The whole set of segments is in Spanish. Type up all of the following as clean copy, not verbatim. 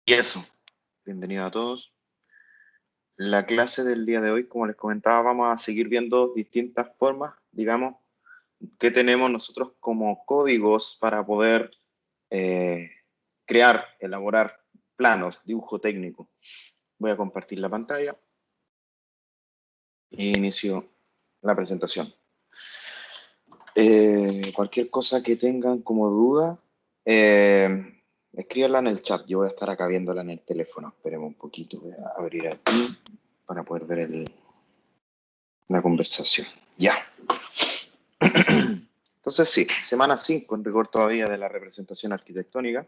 Y eso, bienvenido a todos. La clase del día de hoy, como les comentaba, vamos a seguir viendo distintas formas, digamos, que tenemos nosotros como códigos para poder eh, crear, elaborar planos, dibujo técnico. Voy a compartir la pantalla e inicio la presentación. Cualquier cosa que tengan como duda, escríbanla en el chat. Yo voy a estar acá viéndola en el teléfono. Esperemos un poquito. Voy a abrir aquí para poder ver la conversación. Ya. Entonces sí, semana 5 en rigor todavía de la representación arquitectónica.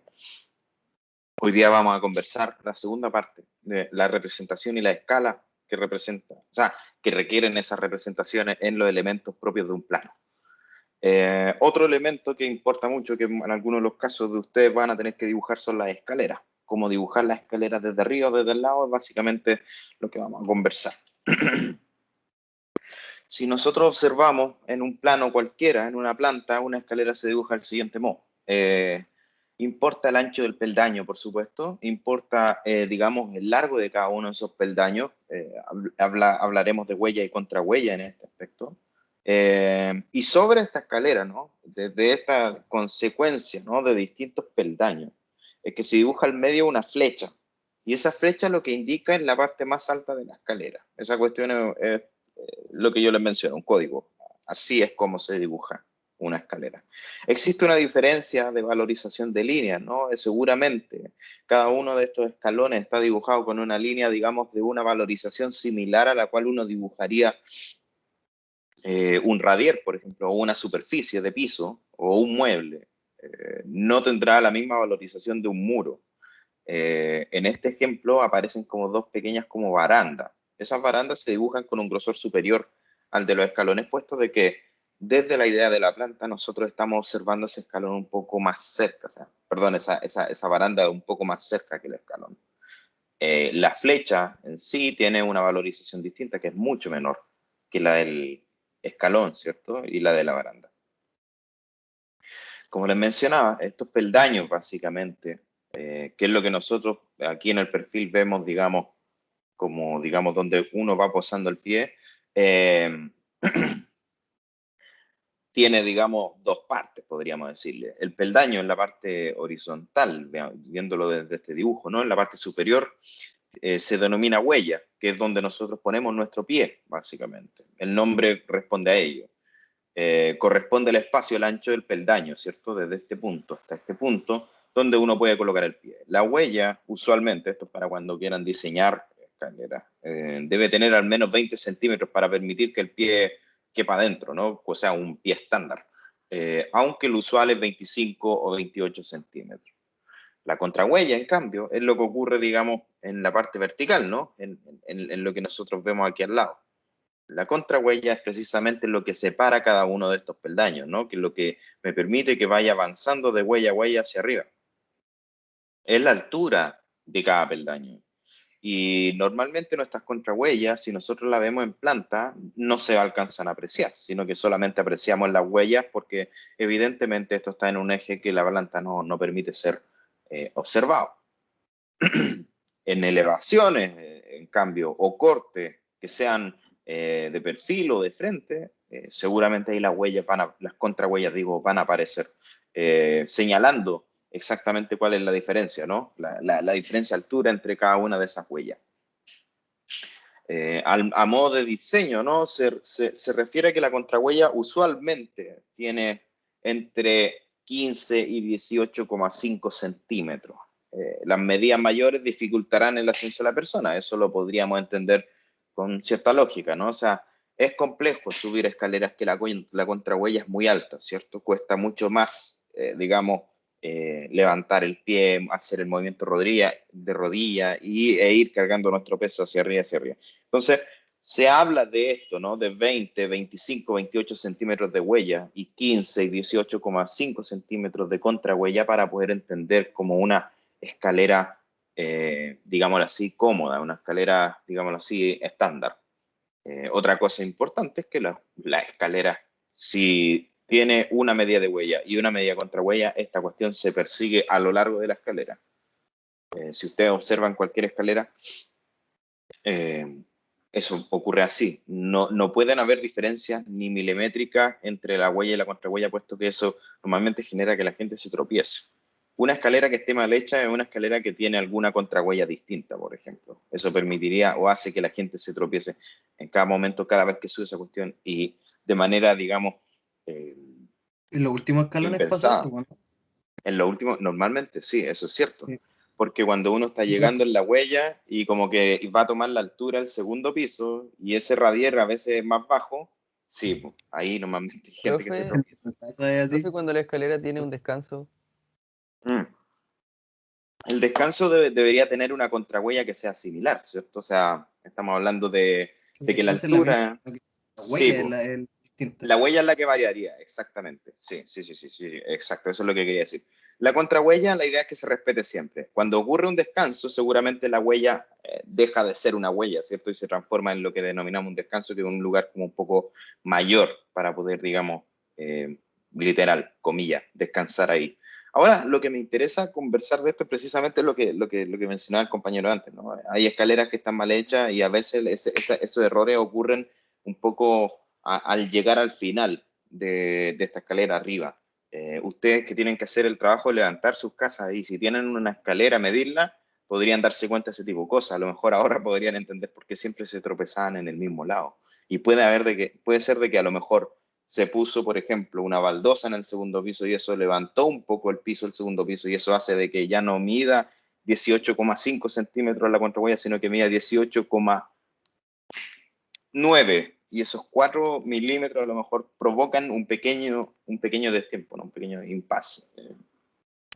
Hoy día vamos a conversar la segunda parte de la representación y la escala que representa, o sea, que requieren esas representaciones en los elementos propios de un plano. Otro elemento que importa mucho, que en algunos de los casos de ustedes van a tener que dibujar, son las escaleras. Cómo dibujar las escaleras desde arriba o desde el lado es básicamente lo que vamos a conversar. Si nosotros observamos en un plano cualquiera, en una planta, una escalera se dibuja del siguiente modo. Importa el ancho del peldaño, por supuesto, importa, digamos, el largo de cada uno de esos peldaños. Hablaremos de huella y contrahuella en este aspecto. Y sobre esta escalera, ¿no? Desde esta consecuencia, ¿no? De distintos peldaños, es que se dibuja al medio una flecha. Y esa flecha lo que indica es la parte más alta de la escalera. Esa cuestión es lo que yo les menciono, un código. Así es como se dibuja una escalera. Existe una diferencia de valorización de líneas, ¿no? Seguramente cada uno de estos escalones está dibujado con una línea, digamos, de una valorización similar a la cual uno dibujaría un radier, por ejemplo, o una superficie de piso o un mueble. No tendrá la misma valorización de un muro. En este ejemplo aparecen como dos pequeñas como barandas. Esas barandas se dibujan con un grosor superior al de los escalones, puesto de que desde la idea de la planta nosotros estamos observando ese escalón un poco más cerca, o sea, perdón, esa baranda un poco más cerca que el escalón. La flecha en sí tiene una valorización distinta que es mucho menor que la del escalón, ¿cierto? Y la de la baranda. Como les mencionaba, estos peldaños básicamente, que es lo que nosotros aquí en el perfil vemos, digamos, como, digamos, donde uno va posando el pie, eh, tiene, digamos, dos partes, podríamos decirle. El peldaño en la parte horizontal, viéndolo desde este dibujo, ¿no? En la parte superior se denomina huella, que es donde nosotros ponemos nuestro pie, básicamente. El nombre responde a ello. Corresponde el espacio, el ancho del peldaño, ¿cierto? Desde este punto hasta este punto, donde uno puede colocar el pie. La huella, usualmente, esto es para cuando quieran diseñar escaleras, debe tener al menos 20 centímetros para permitir que el pie quepa adentro, ¿no? O sea, un pie estándar. Aunque el usual es 25 o 28 centímetros. La contrahuella, en cambio, es lo que ocurre, digamos, en la parte vertical, ¿no? En lo que nosotros vemos aquí al lado. La contrahuella es precisamente lo que separa cada uno de estos peldaños, ¿no? Que es lo que me permite que vaya avanzando de huella a huella hacia arriba. Es la altura de cada peldaño. Y normalmente nuestras contrahuellas, si nosotros la vemos en planta, no se alcanzan a apreciar, sino que solamente apreciamos las huellas porque evidentemente esto está en un eje que la planta no permite ser observado. En elevaciones, en cambio, o corte que sean de perfil o de frente, seguramente ahí las contrahuellas, digo, van a aparecer, señalando exactamente cuál es la diferencia, ¿no? La diferencia de altura entre cada una de esas huellas. A modo de diseño, ¿no? Se refiere a que la contrahuella usualmente tiene entre 15 y 18,5 centímetros. Las medidas mayores dificultarán el ascenso de la persona, eso lo podríamos entender con cierta lógica, ¿no? O sea, es complejo subir escaleras que la contrahuella es muy alta, ¿cierto? Cuesta mucho más, digamos, levantar el pie, hacer el movimiento de rodilla e ir cargando nuestro peso hacia arriba, hacia arriba. Entonces, se habla de esto, ¿no? De 20, 25, 28 centímetros de huella y 15 y 18,5 centímetros de contrahuella para poder entender como una escalera, digámoslo así, cómoda, una escalera, digámoslo así, estándar. Otra cosa importante es que la escalera, si tiene una medida de huella y una medida contra huella, esta cuestión se persigue a lo largo de la escalera. Si ustedes observan cualquier escalera, eso ocurre así. No pueden haber diferencias ni milimétricas entre la huella y la contrahuella, puesto que eso normalmente genera que la gente se tropiece. Una escalera que esté mal hecha es una escalera que tiene alguna contrahuella distinta, por ejemplo. Eso permitiría o hace que la gente se tropiece en cada momento, cada vez que sube esa cuestión y de manera, digamos, eh, En los últimos escalones pasó eso, impensada. bueno. En lo último, normalmente sí, eso es cierto. Sí. Porque cuando uno está llegando en la huella y como que va a tomar la altura del segundo piso y ese radier a veces es más bajo, sí, pues, ahí normalmente hay gente que se Profe, tropieza. Eso es así. profe, cuando la escalera tiene un descanso, Mm. El descanso debería tener una contrahuella que sea similar, ¿cierto? O sea, estamos hablando de que la Esa es la misma. altura, La sí, huella es pues, el distinta. la huella es la que variaría, exactamente. Sí, exacto, eso es lo que quería decir. La contrahuella, la idea es que se respete siempre. Cuando ocurre un descanso, seguramente la huella deja de ser una huella, ¿cierto? Y se transforma en lo que denominamos un descanso, que es un lugar como un poco mayor para poder, digamos, literal, comillas, descansar ahí. Ahora, lo que me interesa conversar de esto es precisamente lo que mencionaba el compañero antes, ¿no? Hay escaleras que están mal hechas y a veces esos errores ocurren un poco al llegar al final de esta escalera arriba. Ustedes que tienen que hacer el trabajo de levantar sus casas y si tienen una escalera, medirla, podrían darse cuenta de ese tipo de cosas. A lo mejor ahora podrían entender por qué siempre se tropezaban en el mismo lado. Y puede ser de que a lo mejor se puso, por ejemplo, una baldosa en el segundo piso y eso levantó un poco el piso del segundo piso y eso hace de que ya no mida 18,5 centímetros la contrahuella, sino que mida 18,9 y esos 4 milímetros a lo mejor provocan un pequeño destiempo, ¿no? Un pequeño impasse.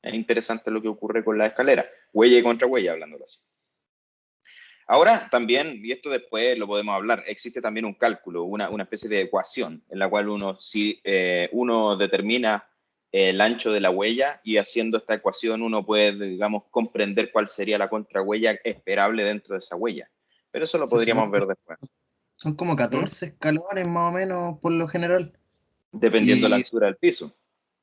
Es interesante lo que ocurre con la escalera, huella y contrahuella, hablándolo así. Ahora también, y esto después lo podemos hablar, existe también un cálculo, una especie de ecuación en la cual uno determina el ancho de la huella y haciendo esta ecuación uno puede, digamos, comprender cuál sería la contrahuella esperable dentro de esa huella. Pero eso lo Se supone podríamos que ver después. son como ¿Mm? 14 escalones más o menos por lo general. Dependiendo de la Y altura del piso.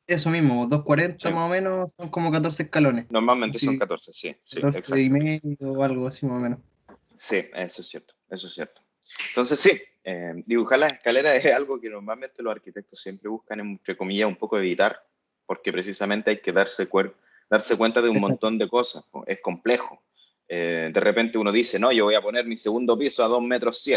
eso mismo, Sí. 240 más o menos son como 14 escalones. Normalmente son Así, 14, sí, 14 y exacto. medio o algo así más o menos. Sí, eso es cierto, eso es cierto. Entonces sí, dibujar las escaleras es algo que normalmente los arquitectos siempre buscan, entre comillas, un poco evitar, porque precisamente hay que darse cuenta de un montón de cosas, ¿no? Es complejo. De repente uno dice, no, yo voy a poner mi segundo piso a 2,7 metros,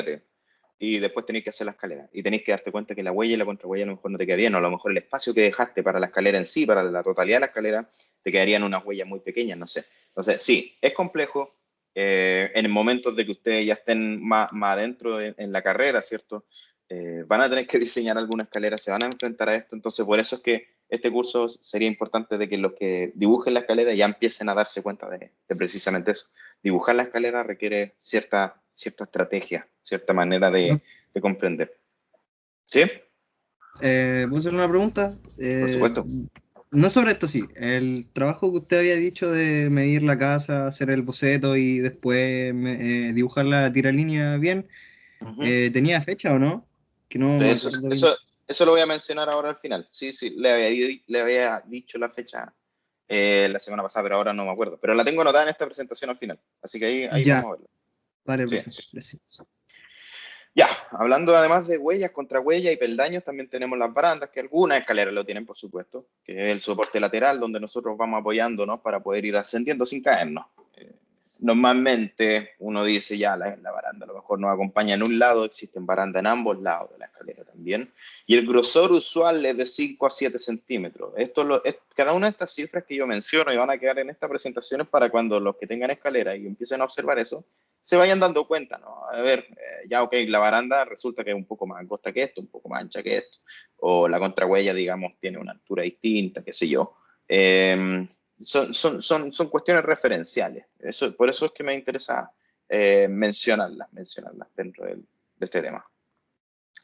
y después tenéis que hacer la escalera, y tenéis que darte cuenta que la huella y la contrahuella a lo mejor no te queda bien, o a lo mejor el espacio que dejaste para la escalera en sí, para la totalidad de la escalera, te quedarían unas huellas muy pequeñas, no sé. Entonces sí, es complejo, en momentos de que ustedes ya estén más adentro en la carrera, ¿cierto? Van a tener que diseñar alguna escalera, se van a enfrentar a esto, entonces por eso es que este curso sería importante de que los que dibujen la escalera ya empiecen a darse cuenta de precisamente eso. Dibujar la escalera requiere cierta estrategia, cierta manera de comprender. ¿Sí? ¿Puedo hacer una pregunta? Por supuesto. No sobre esto, sí. El trabajo que usted había dicho de medir la casa, hacer el boceto y después dibujar la tiralínea bien, Uh-huh. ¿tenía fecha o no? Que no me Eso, acuerdo bien. eso, eso lo voy a mencionar ahora al final. Sí, sí, le había dicho la fecha la semana pasada, pero ahora no me acuerdo. Pero la tengo anotada en esta presentación al final. Así que ahí Ya, vamos a verlo. vale, Sí, profe. sí. Gracias. Ya, hablando además de huellas, contrahuellas y peldaños, también tenemos las barandas, que algunas escaleras lo tienen, por supuesto, que es el soporte lateral donde nosotros vamos apoyándonos para poder ir ascendiendo sin caernos. Eh, Normalmente uno dice ya la baranda a lo mejor nos acompaña en un lado, existen barandas en ambos lados de la escalera también, y el grosor usual es de 5 a 7 centímetros. Cada una de estas cifras que yo menciono y van a quedar en estas presentaciones para cuando los que tengan escalera y empiecen a observar eso, se vayan dando cuenta, ¿no? A ver, ya ok, la baranda resulta que es un poco más angosta que esto, un poco más ancha que esto, o la contrahuella, digamos, tiene una altura distinta, qué sé yo. Son cuestiones referenciales. Por eso es que me interesa mencionarlas dentro de este tema.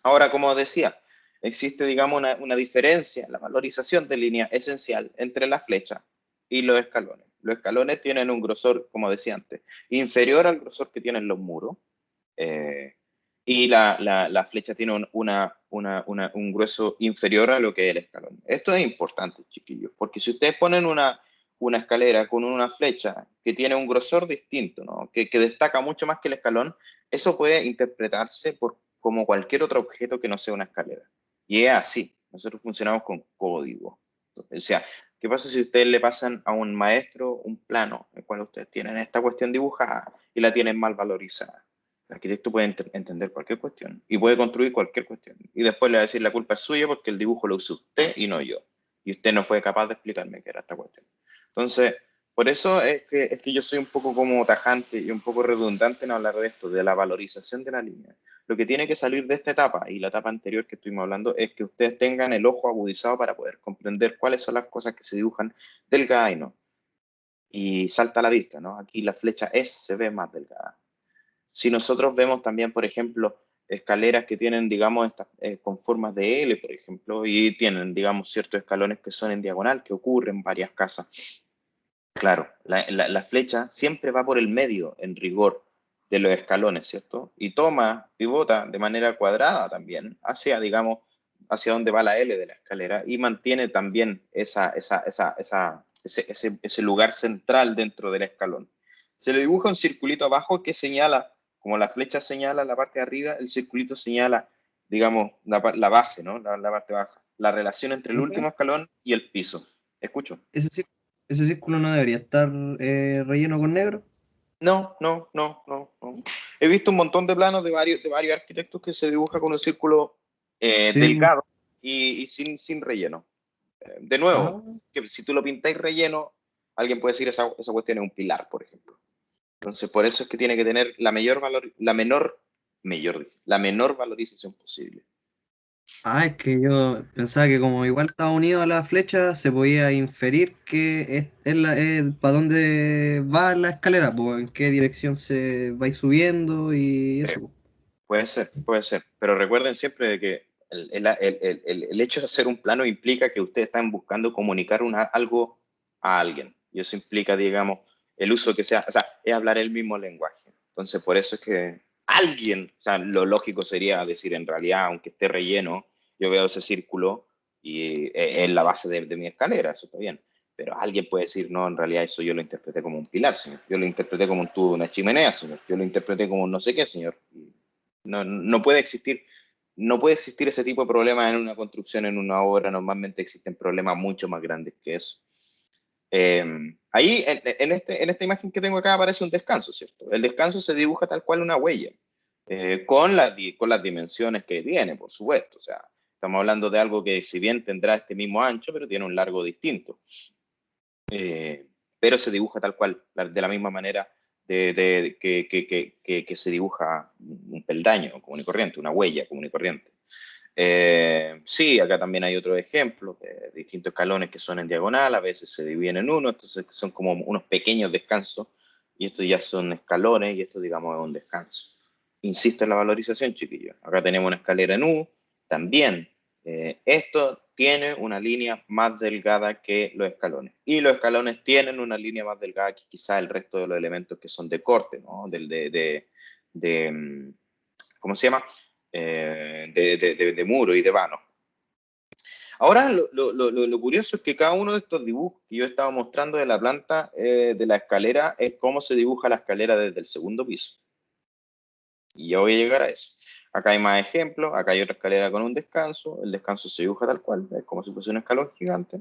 Ahora, como decía, existe, digamos, una diferencia, la valorización de línea esencial entre la flecha y los escalones. Los escalones tienen un grosor, como decía antes, inferior al grosor que tienen los muros, eh, y la flecha tiene un grueso inferior a lo que es el escalón. Esto es importante, chiquillos, porque si ustedes ponen una escalera con una flecha que tiene un grosor distinto, ¿no? Que destaca mucho más que el escalón, eso puede interpretarse como cualquier otro objeto que no sea una escalera. Y es así, nosotros funcionamos con código. O sea, ¿qué pasa si ustedes le pasan a un maestro un plano, en el cual ustedes tienen esta cuestión dibujada y la tienen mal valorizada? El arquitecto puede entender cualquier cuestión y puede construir cualquier cuestión. Y después le va a decir la culpa es suya porque el dibujo lo usó usted y no yo. Y usted no fue capaz de explicarme qué era esta cuestión. Entonces, por eso es que yo soy un poco como tajante y un poco redundante en hablar de esto, de la valorización de la línea. Lo que tiene que salir de esta etapa y la etapa anterior que estuvimos hablando es que ustedes tengan el ojo agudizado para poder comprender cuáles son las cosas que se dibujan delgadas y no. Y salta a la vista, ¿no? Aquí la flecha se ve más delgada. Si nosotros vemos también, por ejemplo, escaleras que tienen, digamos, con formas de L, por ejemplo, y tienen, digamos, ciertos escalones que son en diagonal, que ocurren en varias casas. Claro, la flecha siempre va por el medio, en rigor, de los escalones, ¿cierto? Y pivota de manera cuadrada también, hacia, digamos, hacia donde va la L de la escalera, y mantiene también ese lugar central dentro del escalón. Se le dibuja un circulito abajo que señala, como la flecha señala la parte de arriba, el circulito señala, digamos, la base, ¿no? La parte baja. La relación entre el Profe, último escalón y el piso. ¿Escucho? ese, ese círculo no debería estar relleno con negro. No, no, no, no, no. He visto un montón de planos de varios arquitectos que se dibuja con un círculo Sin. delgado y sin relleno. De Ah, nuevo, que si tú lo pintáis relleno, alguien puede decir esa cuestión es un pilar, por ejemplo. Entonces, por eso es que tiene que tener la menor valorización posible. es que yo pensaba que como igual estaba unido a la flecha, se podía inferir que es para dónde va la escalera, pues, en qué dirección se va a ir subiendo y Sí, eso, po. puede ser, pero recuerden siempre de que el hecho de hacer un plano implica que ustedes están buscando comunicar algo a alguien, y eso implica, digamos, el uso que sea, o sea, es hablar el mismo lenguaje. Entonces, por eso es que alguien, o sea, lo lógico sería decir, en realidad, aunque esté relleno, yo veo ese círculo y es la base de mi escalera, eso está bien. Pero alguien puede decir, no, en realidad eso yo lo interpreté como un pilar, señor. Yo lo interpreté como un tubo de una chimenea, señor. Yo lo interpreté como un no sé qué, señor. No, no puede existir ese tipo de problemas en una construcción, en una obra. Normalmente existen problemas mucho más grandes que eso. Ahí, en esta imagen que tengo acá, aparece un descanso, ¿cierto? El descanso se dibuja tal cual una huella, con las dimensiones que tiene, por supuesto. O sea, estamos hablando de algo que, si bien tendrá este mismo ancho, pero tiene un largo distinto. Pero se dibuja tal cual, de la misma manera que se dibuja un peldaño común y corriente, una huella común y corriente. Sí, acá también hay otros ejemplos de distintos escalones que son en diagonal, a veces se dividen en uno, entonces son como unos pequeños descansos, y estos ya son escalones, y esto, digamos, es un descanso. Insisto en la valorización, chiquillos. Acá tenemos una escalera en U, también. Esto tiene una línea más delgada que los escalones, y los escalones tienen una línea más delgada que quizá el resto de los elementos que son de corte, ¿no? ¿Cómo se llama? De muro y de vano. Ahora, lo curioso es que cada uno de estos dibujos que yo estaba mostrando de la planta de la escalera es cómo se dibuja la escalera desde el segundo piso. Y ya voy a llegar a eso. Acá hay más ejemplos, acá hay otra escalera con un descanso, el descanso se dibuja tal cual, es como si fuese un escalón gigante.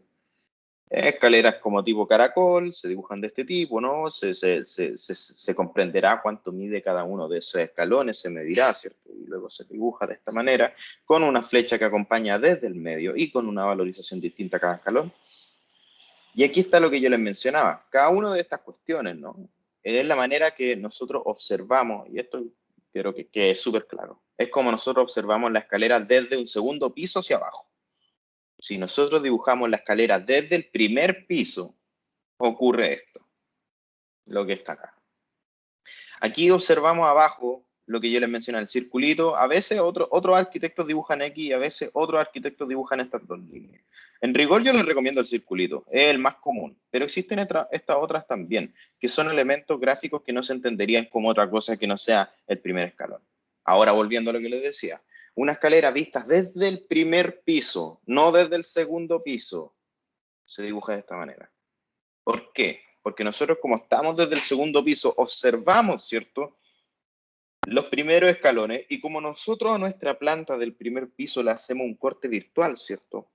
Escaleras como tipo caracol, se dibujan de este tipo, ¿no? Se comprenderá cuánto mide cada uno de esos escalones, se medirá, ¿cierto? Y luego se dibuja de esta manera, con una flecha que acompaña desde el medio y con una valorización distinta a cada escalón. Y aquí está lo que yo les mencionaba, cada una de estas cuestiones, ¿no? Es la manera que nosotros observamos, y esto quiero que es súper claro, es como nosotros observamos la escalera desde un segundo piso hacia abajo. Si nosotros dibujamos la escalera desde el primer piso, ocurre esto, lo que está acá. Aquí observamos abajo lo que yo les mencioné, el circulito. A veces otros arquitectos dibujan X y a veces otros arquitectos dibujan estas dos líneas. En rigor yo les recomiendo el circulito, es el más común, pero existen estas otras también, que son elementos gráficos que no se entenderían como otra cosa que no sea el primer escalón. Ahora, volviendo a lo que les decía, una escalera vista desde el primer piso, no desde el segundo piso, se dibuja de esta manera. ¿Por qué? Porque nosotros, como estamos desde el segundo piso, observamos, ¿cierto?, los primeros escalones, y como nosotros a nuestra planta del primer piso le hacemos un corte virtual, ¿cierto?,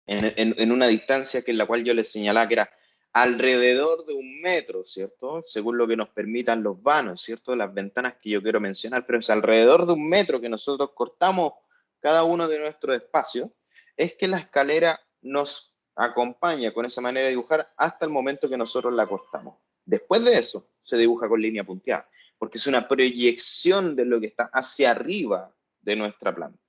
en una distancia que en la cual yo les señalaba que era alrededor de 1 metro, ¿cierto? Según lo que nos permitan los vanos, ¿cierto? Las ventanas que yo quiero mencionar, pero es alrededor de 1 metro que nosotros cortamos cada uno de nuestros espacios, es que la escalera nos acompaña con esa manera de dibujar hasta el momento que nosotros la cortamos. Después de eso, se dibuja con línea punteada, porque es una proyección de lo que está hacia arriba de nuestra planta.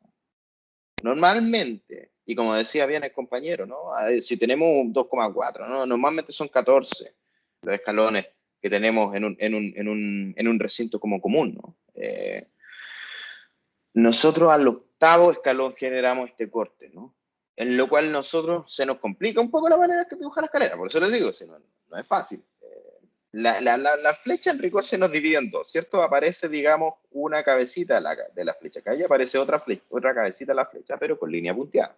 Normalmente, y como decía bien el compañero, ¿no? Si tenemos un 2,4, ¿no? Normalmente son 14 los escalones que tenemos en un recinto como común, ¿no? Nosotros al octavo escalón generamos este corte, ¿no? En lo cual nosotros se nos complica un poco la manera que dibuja la escalera, por eso les digo, si no, no es fácil. La flecha en rigor se nos divide en dos, ¿cierto? Aparece, digamos, una cabecita de la flecha, que ahí aparece otra cabecita de la flecha, pero con línea punteada.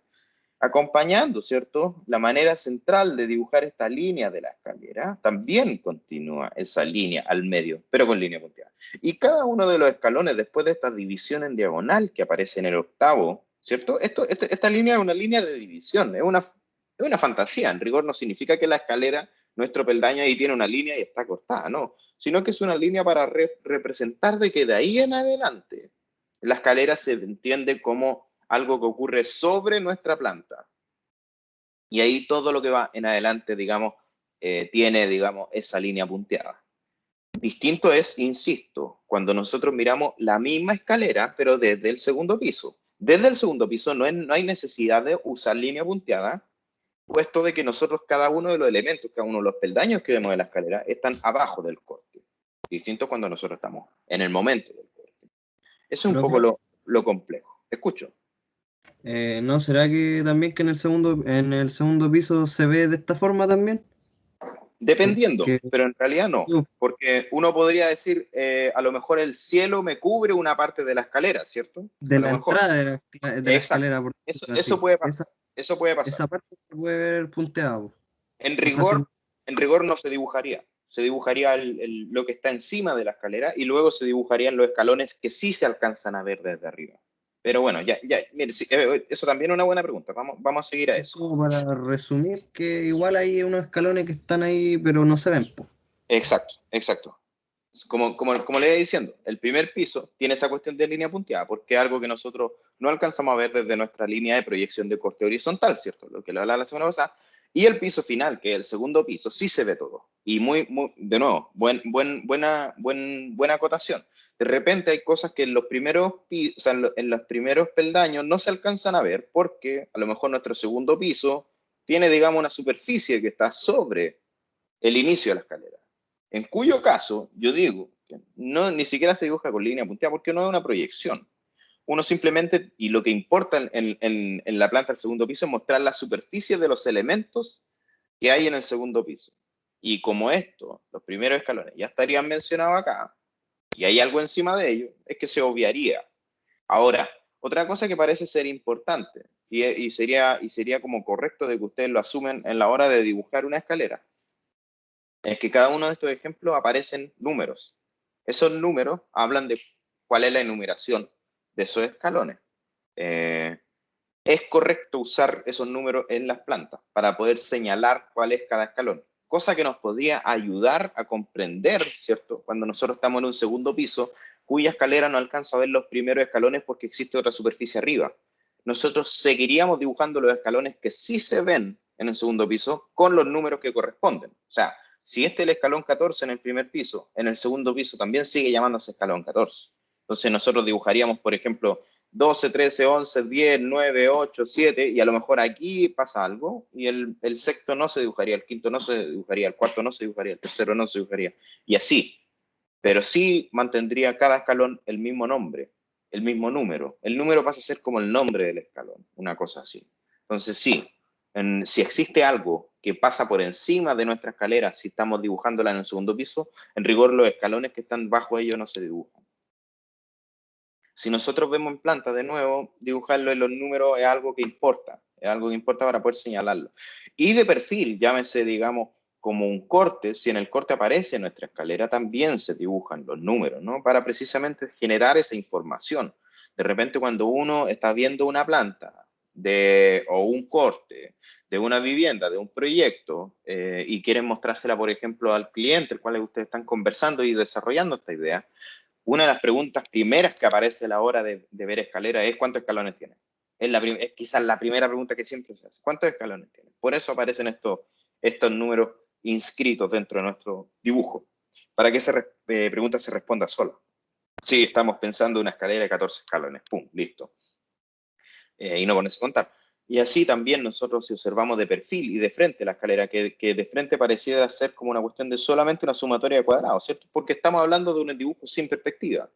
Acompañando, ¿cierto?, la manera central de dibujar esta línea de la escalera, también continúa esa línea al medio, pero con línea punteada. Y cada uno de los escalones, después de esta división en diagonal que aparece en el octavo, ¿cierto? Esta línea es una línea de división, es una fantasía. En rigor no significa que la escalera, nuestro peldaño ahí tiene una línea y está cortada, no, sino que es una línea para representar de que de ahí en adelante la escalera se entiende como algo que ocurre sobre nuestra planta. Y ahí todo lo que va en adelante, digamos, tiene, digamos, esa línea punteada. Distinto es, insisto, cuando nosotros miramos la misma escalera, pero desde el segundo piso. Desde el segundo piso no hay necesidad de usar línea punteada, puesto de que nosotros cada uno de los elementos, cada uno de los peldaños que vemos en la escalera, están abajo del corte. Distinto cuando nosotros estamos en el momento del corte. Eso es un poco Profe, lo complejo. Escucho. ¿no será que también que en el segundo piso se ve de esta forma también? Dependiendo, Porque pero en realidad no, porque uno podría decir, a lo mejor el cielo me cubre una parte de la escalera, ¿cierto? A de lo la mejor. entrada de la Exacto. escalera, por decirlo Eso así, puede pasar. Eso puede pasar. esa parte se puede ver punteada, po. En O sea, rigor, en rigor no se dibujaría. Se dibujaría lo que está encima de la escalera y luego se dibujarían los escalones que sí se alcanzan a ver desde arriba. Pero bueno, mire, sí, eso también es una buena pregunta. Vamos a seguir a es eso. como para resumir que igual hay unos escalones que están ahí, pero no se ven, po. Exacto, exacto. Como le iba diciendo, el primer piso tiene esa cuestión de línea punteada, porque es algo que nosotros no alcanzamos a ver desde nuestra línea de proyección de corte horizontal, ¿cierto? Lo que le hablaba la semana pasada. Y el piso final, que es el segundo piso, sí se ve todo. Y de nuevo, buena acotación. De repente hay cosas que en los primeros, o sea, en los primeros peldaños no se alcanzan a ver, porque a lo mejor nuestro segundo piso tiene, digamos, una superficie que está sobre el inicio de la escalera. En cuyo caso, yo digo que no, ni siquiera se dibuja con línea punteada porque no es una proyección. Uno simplemente, y lo que importa en la planta del segundo piso es mostrar la superficie de los elementos que hay en el segundo piso. Y como esto, los primeros escalones ya estarían mencionados acá, y hay algo encima de ellos, es que se obviaría. Ahora, otra cosa que parece ser importante, y sería como correcto de que ustedes lo asumen en la hora de dibujar una escalera, es que cada uno de estos ejemplos aparecen números. Esos números hablan de cuál es la enumeración de esos escalones. Es correcto usar esos números en las plantas para poder señalar cuál es cada escalón, cosa que nos podría ayudar a comprender, ¿cierto? Cuando nosotros estamos en un segundo piso, cuya escalera no alcanza a ver los primeros escalones porque existe otra superficie arriba. Nosotros seguiríamos dibujando los escalones que sí se ven en el segundo piso con los números que corresponden. O sea, si este es el escalón 14 en el primer piso, en el segundo piso también sigue llamándose escalón 14. Entonces nosotros dibujaríamos, por ejemplo, 12, 13, 11, 10, 9, 8, 7, y a lo mejor aquí pasa algo, y el sexto no se dibujaría, el quinto no se dibujaría, el cuarto no se dibujaría, el tercero no se dibujaría, y así. Pero sí mantendría cada escalón el mismo nombre, el mismo número. El número pasa a ser como el nombre del escalón, una cosa así. Entonces sí, si existe algo que pasa por encima de nuestra escalera, si estamos dibujándola en el segundo piso, en rigor los escalones que están bajo ello no se dibujan. Si nosotros vemos en planta, de nuevo, dibujarlo en los números es algo que importa para poder señalarlo. Y de perfil, llámese, digamos, como un corte, si en el corte aparece nuestra escalera, también se dibujan los números, ¿no? Para precisamente generar esa información. De repente, cuando uno está viendo una planta o un corte de una vivienda, de un proyecto, y quieren mostrársela, por ejemplo, al cliente, el cual ustedes están conversando y desarrollando esta idea, una de las preguntas primeras que aparece a la hora de ver escalera es ¿cuántos escalones tiene? Es quizás la primera pregunta que siempre se hace. ¿Cuántos escalones tiene? Por eso aparecen estos números inscritos dentro de nuestro dibujo, para que esa pregunta se responda sola. Sí, estamos pensando en una escalera de 14 escalones. Pum, listo. Y no ponerse a contar. Y así también nosotros, si observamos de perfil y de frente la escalera, que de frente pareciera ser como una cuestión de solamente una sumatoria de cuadrados, ¿cierto? Porque estamos hablando de un dibujo sin perspectiva.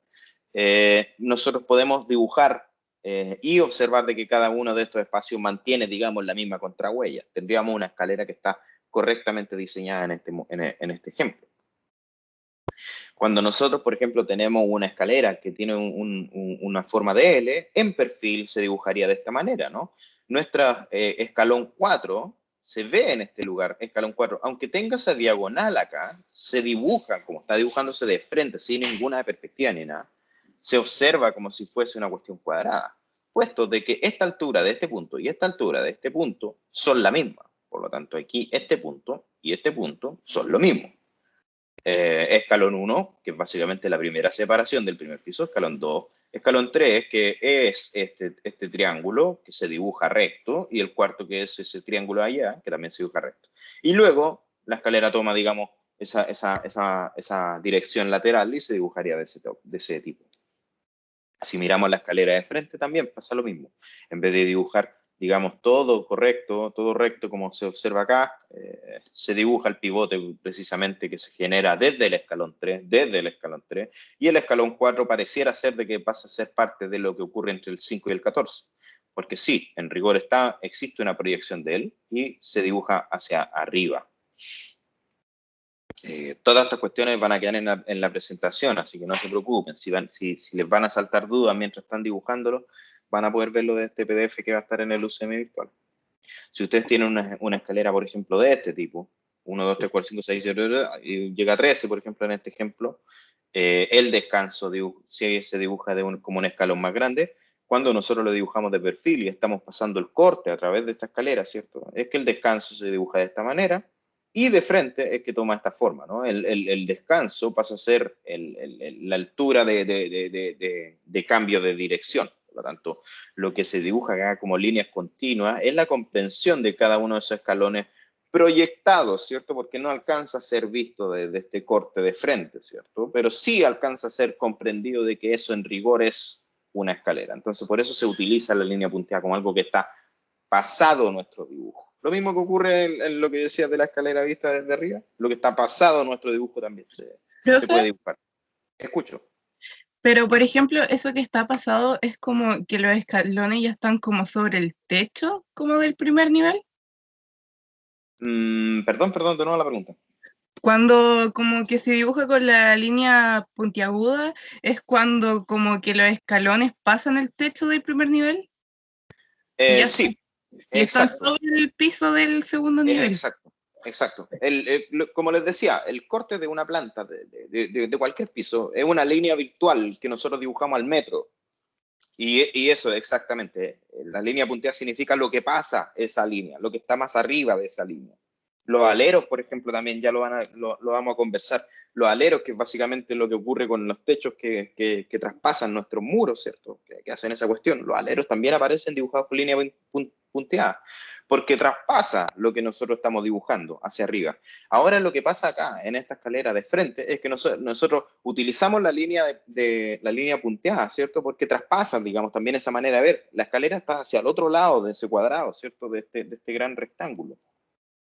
Nosotros podemos dibujar y observar de que cada uno de estos espacios mantiene, digamos, la misma contrahuella. Tendríamos una escalera que está correctamente diseñada en este ejemplo. Cuando nosotros, por ejemplo, tenemos una escalera que tiene una forma de L, en perfil se dibujaría de esta manera, ¿no? Nuestra escalón 4 se ve en este lugar, escalón 4, aunque tenga esa diagonal acá, se dibuja como está dibujándose de frente, sin ninguna perspectiva ni nada, se observa como si fuese una cuestión cuadrada, puesto de que esta altura de este punto y esta altura de este punto son la misma. Por lo tanto, aquí este punto y este punto son lo mismo. Escalón 1, que es básicamente la primera separación del primer piso, escalón 2, escalón 3, que es este triángulo que se dibuja recto, y el cuarto que es ese triángulo allá, que también se dibuja recto. Y luego la escalera toma, digamos, esa dirección lateral y se dibujaría de ese tipo. Si miramos la escalera de frente también pasa lo mismo. En vez de dibujar, digamos, todo correcto, todo recto como se observa acá, se dibuja el pivote precisamente que se genera desde el escalón 3, y el escalón 4 pareciera ser de que pasa a ser parte de lo que ocurre entre el 5 y el 14. Porque sí, en rigor existe una proyección de él y se dibuja hacia arriba. Todas estas cuestiones van a quedar en la presentación, así que no se preocupen. Si les van a saltar dudas mientras están dibujándolo, van a poder verlo de este PDF que va a estar en el UCM virtual. Si ustedes tienen una escalera, por ejemplo, de este tipo, 1, 2, 3, 4, 5, 6, 7, y llega a 13, por ejemplo, en este ejemplo, el descanso si se dibuja como un escalón más grande, cuando nosotros lo dibujamos de perfil y estamos pasando el corte a través de esta escalera, ¿cierto? Es que el descanso se dibuja de esta manera, y de frente es que toma esta forma, ¿no? El descanso pasa a ser la altura de cambio de dirección. Por lo tanto, lo que se dibuja acá como líneas continuas es la comprensión de cada uno de esos escalones proyectados, ¿cierto? Porque no alcanza a ser visto desde este corte de frente, ¿cierto? Pero sí alcanza a ser comprendido de que eso en rigor es una escalera. Entonces, por eso se utiliza la línea punteada como algo que está pasado a nuestro dibujo. Lo mismo que ocurre en lo que decías de la escalera vista desde arriba, lo que está pasado a nuestro dibujo también se puede dibujar. Escucho. Pero, por ejemplo, eso que está pasado es como que los escalones ya están como sobre el techo, como del primer nivel. Perdón, de nuevo la pregunta. Cuando como que se dibuja con la línea puntiaguda, es cuando como que los escalones pasan el techo del primer nivel. Sí, y están exacto. sobre el piso del segundo nivel. Exacto. Como les decía, el corte de una planta de cualquier piso es una línea virtual que nosotros dibujamos al metro. Y eso exactamente. La línea punteada significa lo que pasa esa línea, lo que está más arriba de esa línea. Los aleros, por ejemplo, también ya lo vamos a conversar. Los aleros, que es básicamente lo que ocurre con los techos que traspasan nuestros muros, ¿cierto? Que hacen esa cuestión. Los aleros también aparecen dibujados con línea punteada, porque traspasa lo que nosotros estamos dibujando hacia arriba. Ahora lo que pasa acá, en esta escalera de frente, es que nosotros utilizamos la línea la línea punteada, ¿cierto? Porque traspasan, digamos, también esa manera de ver. La escalera está hacia el otro lado de ese cuadrado, ¿cierto? De este gran rectángulo.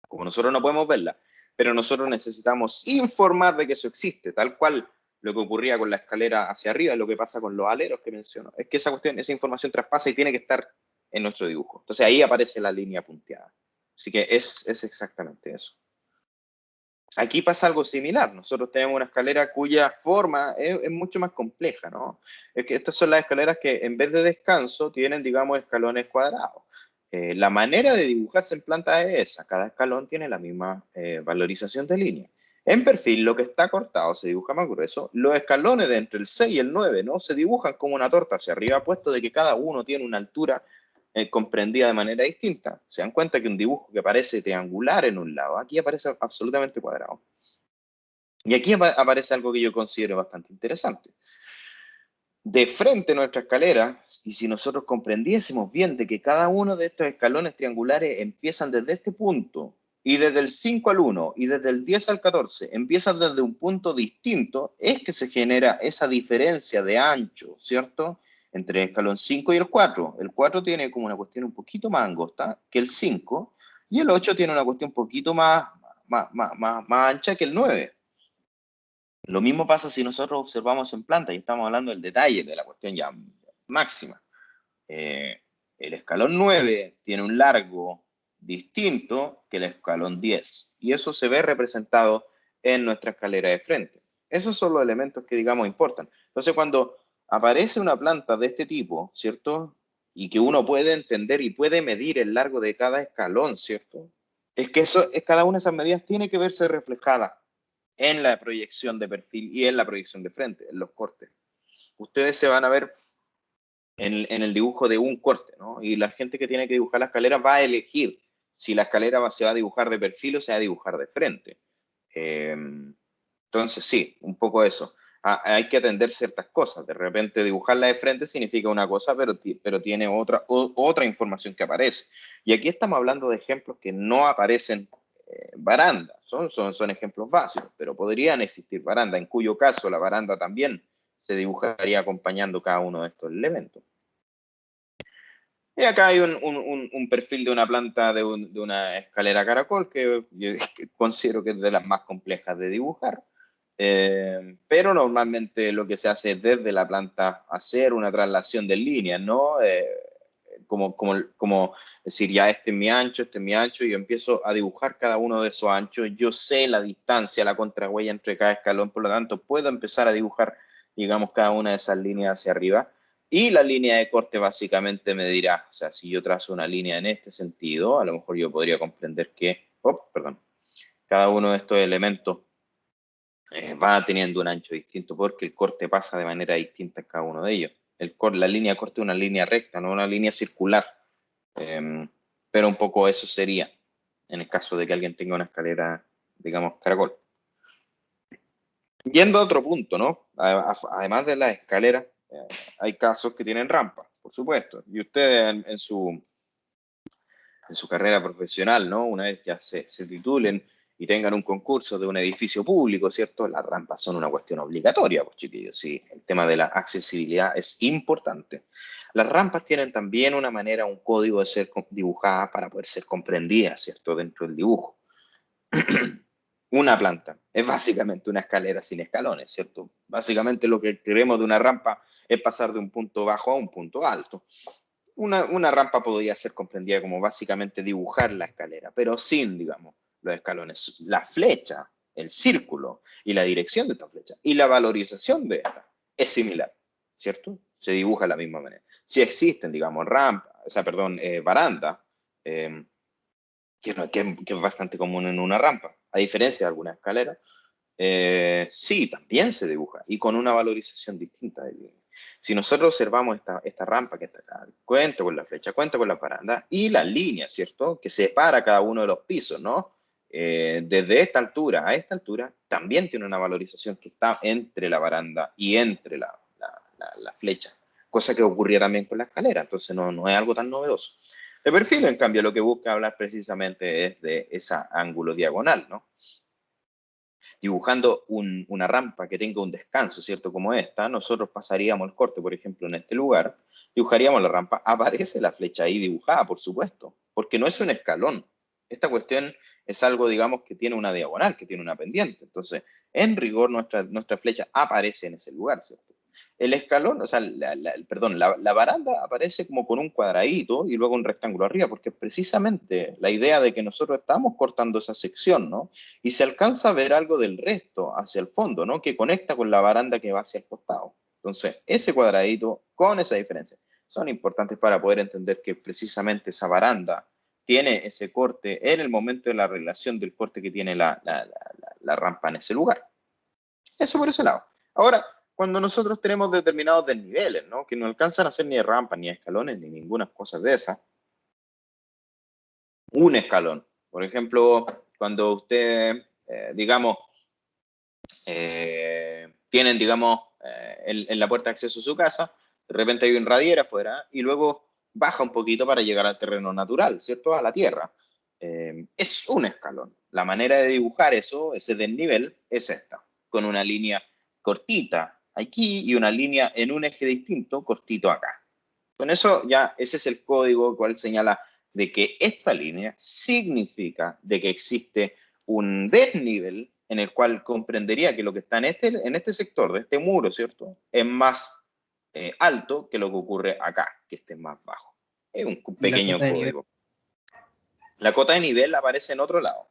Como nosotros no podemos verla, pero nosotros necesitamos informar de que eso existe, tal cual lo que ocurría con la escalera hacia arriba, lo que pasa con los aleros que menciono, es que esa información traspasa y tiene que estar en nuestro dibujo. Entonces ahí aparece la línea punteada. Así que es exactamente eso. Aquí pasa algo similar. Nosotros tenemos una escalera cuya forma es mucho más compleja, ¿no? Es que estas son las escaleras que en vez de descanso tienen, digamos, escalones cuadrados. La manera de dibujarse en planta es esa. Cada escalón tiene la misma valorización de línea. En perfil, lo que está cortado se dibuja más grueso. Los escalones de entre el 6 y el 9, ¿no? Se dibujan como una torta hacia arriba, puesto de que cada uno tiene una altura comprendida de manera distinta. Se dan cuenta que un dibujo que parece triangular en un lado, aquí aparece absolutamente cuadrado. Y aquí aparece algo que yo considero bastante interesante. De frente a nuestra escalera, y si nosotros comprendiésemos bien de que cada uno de estos escalones triangulares empiezan desde este punto, y desde el 5 al 1, y desde el 10 al 14, empiezan desde un punto distinto, es que se genera esa diferencia de ancho, ¿cierto?, entre el escalón 5 y el 4. El 4 tiene como una cuestión un poquito más angosta que el 5, y el 8 tiene una cuestión un poquito más ancha que el 9. Lo mismo pasa si nosotros observamos en planta, y estamos hablando del detalle de la cuestión ya máxima. El escalón 9 tiene un largo distinto que el escalón 10, y eso se ve representado en nuestra escalera de frente. Esos son los elementos que, digamos, importan. Entonces, cuando aparece una planta de este tipo, ¿cierto?, y que uno puede entender y puede medir el largo de cada escalón, ¿cierto?, es que cada una de esas medidas tiene que verse reflejada en la proyección de perfil y en la proyección de frente, en los cortes. Ustedes se van a ver en el dibujo de un corte, ¿no? Y la gente que tiene que dibujar la escalera va a elegir si la escalera se va a dibujar de perfil o se va a dibujar de frente. Entonces, sí, un poco eso. Hay que atender ciertas cosas. De repente dibujarla de frente significa una cosa, pero tiene otra información que aparece. Y aquí estamos hablando de ejemplos que no aparecen barandas. Son ejemplos básicos, pero podrían existir barandas, en cuyo caso la baranda también se dibujaría acompañando cada uno de estos elementos. Y acá hay un perfil de una planta de una escalera caracol que yo considero que es de las más complejas de dibujar. Pero normalmente lo que se hace es desde la planta hacer una traslación de líneas, ¿no? Como decir, ya este es mi ancho, y yo empiezo a dibujar cada uno de esos anchos. Yo sé la distancia, la contrahuella entre cada escalón, por lo tanto puedo empezar a dibujar, digamos, cada una de esas líneas hacia arriba. Y la línea de corte básicamente me dirá, o sea, si yo trazo una línea en este sentido, a lo mejor yo podría comprender que, cada uno de estos elementos va teniendo un ancho distinto porque el corte pasa de manera distinta en cada uno de ellos. La línea de corte es una línea recta, no una línea circular. Pero un poco eso sería en el caso de que alguien tenga una escalera, digamos, caracol. Yendo a otro punto, ¿no? Además de la escalera, hay casos que tienen rampas, por supuesto. Y ustedes en su carrera profesional, ¿no?, una vez ya se titulen y tengan un concurso de un edificio público, ¿cierto?, las rampas son una cuestión obligatoria, pues chiquillos, sí, el tema de la accesibilidad es importante. Las rampas tienen también una manera, un código de ser dibujadas para poder ser comprendidas, ¿cierto?, dentro del dibujo. Una planta es básicamente una escalera sin escalones, ¿cierto? Básicamente lo que queremos de una rampa es pasar de un punto bajo a un punto alto. Una rampa podría ser comprendida como básicamente dibujar la escalera, pero sin, digamos, los escalones. La flecha, el círculo y la dirección de esta flecha y la valorización de esta es similar, ¿cierto? Se dibuja de la misma manera. Si existen, digamos, barandas, que es bastante común en una rampa, a diferencia de alguna escalera, sí, también se dibuja y con una valorización distinta. Si nosotros observamos esta rampa que está acá, cuenta con la flecha, cuenta con la baranda y la línea, ¿cierto?, que separa cada uno de los pisos, ¿no? Desde esta altura a esta altura, también tiene una valorización que está entre la baranda y entre la flecha, cosa que ocurría también con la escalera, entonces no es algo tan novedoso. El perfil, en cambio, lo que busca hablar precisamente es de ese ángulo diagonal, ¿no? Dibujando una rampa que tenga un descanso, ¿cierto?, como esta, nosotros pasaríamos el corte, por ejemplo, en este lugar, dibujaríamos la rampa, aparece la flecha ahí dibujada, por supuesto, porque no es un escalón. Esta cuestión es algo, digamos, que tiene una diagonal, que tiene una pendiente. Entonces, en rigor, nuestra flecha aparece en ese lugar, ¿cierto? El escalón, o sea, perdón, la baranda aparece como con un cuadradito y luego un rectángulo arriba, porque precisamente la idea de que nosotros estamos cortando esa sección, ¿no? Y se alcanza a ver algo del resto hacia el fondo, ¿no? Que conecta con la baranda que va hacia el costado. Entonces, ese cuadradito con esa diferencia son importantes para poder entender que precisamente esa baranda tiene ese corte en el momento de la relación del corte que tiene la rampa en ese lugar. Eso por ese lado. Ahora, cuando nosotros tenemos determinados desniveles, ¿no? Que no alcanzan a ser ni rampas, ni escalones, ni ninguna cosa de esas. Un escalón. Por ejemplo, cuando usted, digamos, tienen, digamos, en la puerta de acceso a su casa, de repente hay un radier afuera y luego baja un poquito para llegar al terreno natural, ¿cierto? A la tierra. Es un escalón. La manera de dibujar eso, ese desnivel, es esta, con una línea cortita aquí y una línea en un eje distinto, cortito acá. Con eso ya ese es el código cual señala de que esta línea significa de que existe un desnivel en el cual comprendería que lo que está en este sector de este muro, ¿cierto? Es más alto que lo que ocurre acá, que esté más bajo. Es un Y la pequeño cota de nivel. código. La cota de nivel aparece en otro lado,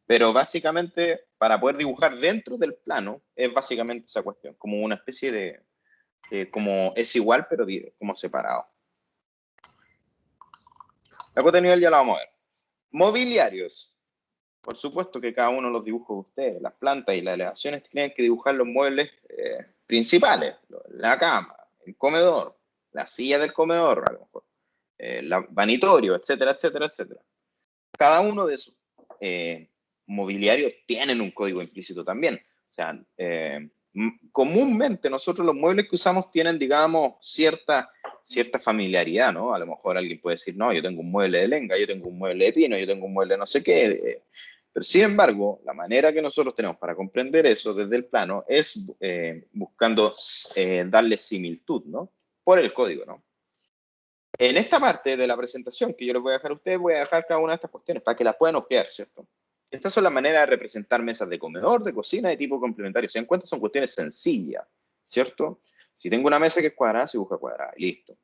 Pero básicamente, para poder dibujar dentro del plano, es básicamente esa cuestión, como una especie de como es igual, pero como separado. La cota de nivel ya la vamos a ver. Mobiliarios. Por supuesto que cada uno de los dibujos de ustedes, las plantas y las elevaciones, tienen que dibujar los muebles principales. La cama, el comedor, la silla del comedor, a lo mejor, el vanitorio, etcétera, etcétera, etcétera. Cada uno de esos mobiliarios tienen un código implícito también. O sea, comúnmente nosotros los muebles que usamos tienen, digamos, cierta familiaridad, ¿no? A lo mejor alguien puede decir, no, yo tengo un mueble de lenga, yo tengo un mueble de pino, yo tengo un mueble de no sé qué. Pero sin embargo, la manera que nosotros tenemos para comprender eso desde el plano es buscando darle similitud, ¿no? Por el código, ¿no? En esta parte de la presentación que yo les voy a dejar a ustedes, voy a dejar cada una de estas cuestiones para que las puedan ojear, ¿cierto? Estas son las maneras de representar mesas de comedor, de cocina, de tipo complementario. Se dan cuenta, son cuestiones sencillas, ¿cierto? Si tengo una mesa que es cuadrada, se dibuja cuadrada y listo.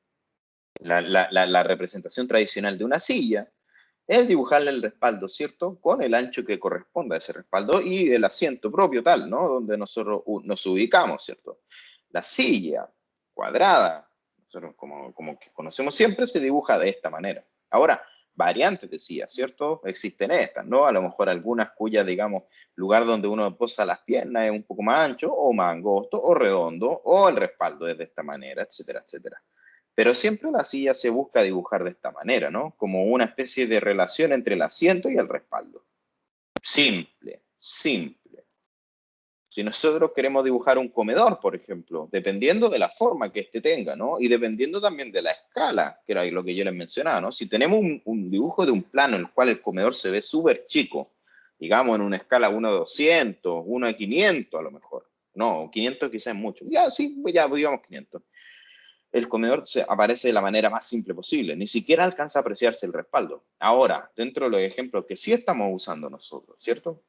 La representación tradicional de una silla es dibujarle el respaldo, ¿cierto? Con el ancho que corresponda a ese respaldo y el asiento propio tal, ¿no? Donde nosotros nos ubicamos, ¿cierto? La silla cuadrada, nosotros como que conocemos siempre, se dibuja de esta manera. Ahora, variantes de silla, ¿cierto? Existen estas, ¿no? A lo mejor algunas cuyas, digamos, lugar donde uno posa las piernas es un poco más ancho o más angosto o redondo o el respaldo es de esta manera, etcétera, etcétera. Pero siempre la silla se busca dibujar de esta manera, ¿no? Como una especie de relación entre el asiento y el respaldo. Simple, simple. Si nosotros queremos dibujar un comedor, por ejemplo, dependiendo de la forma que éste tenga, ¿no? Y dependiendo también de la escala, que era lo que yo les mencionaba, ¿no? Si tenemos un dibujo de un plano en el cual el comedor se ve súper chico, digamos en una escala 1 a 200, 1 a 500 a lo mejor. No, 500 quizás es mucho. Ya, sí, ya digamos 500. El comedor aparece de la manera más simple posible. Ni siquiera alcanza a apreciarse el respaldo. Ahora, dentro de los ejemplos que sí estamos usando nosotros, ¿cierto?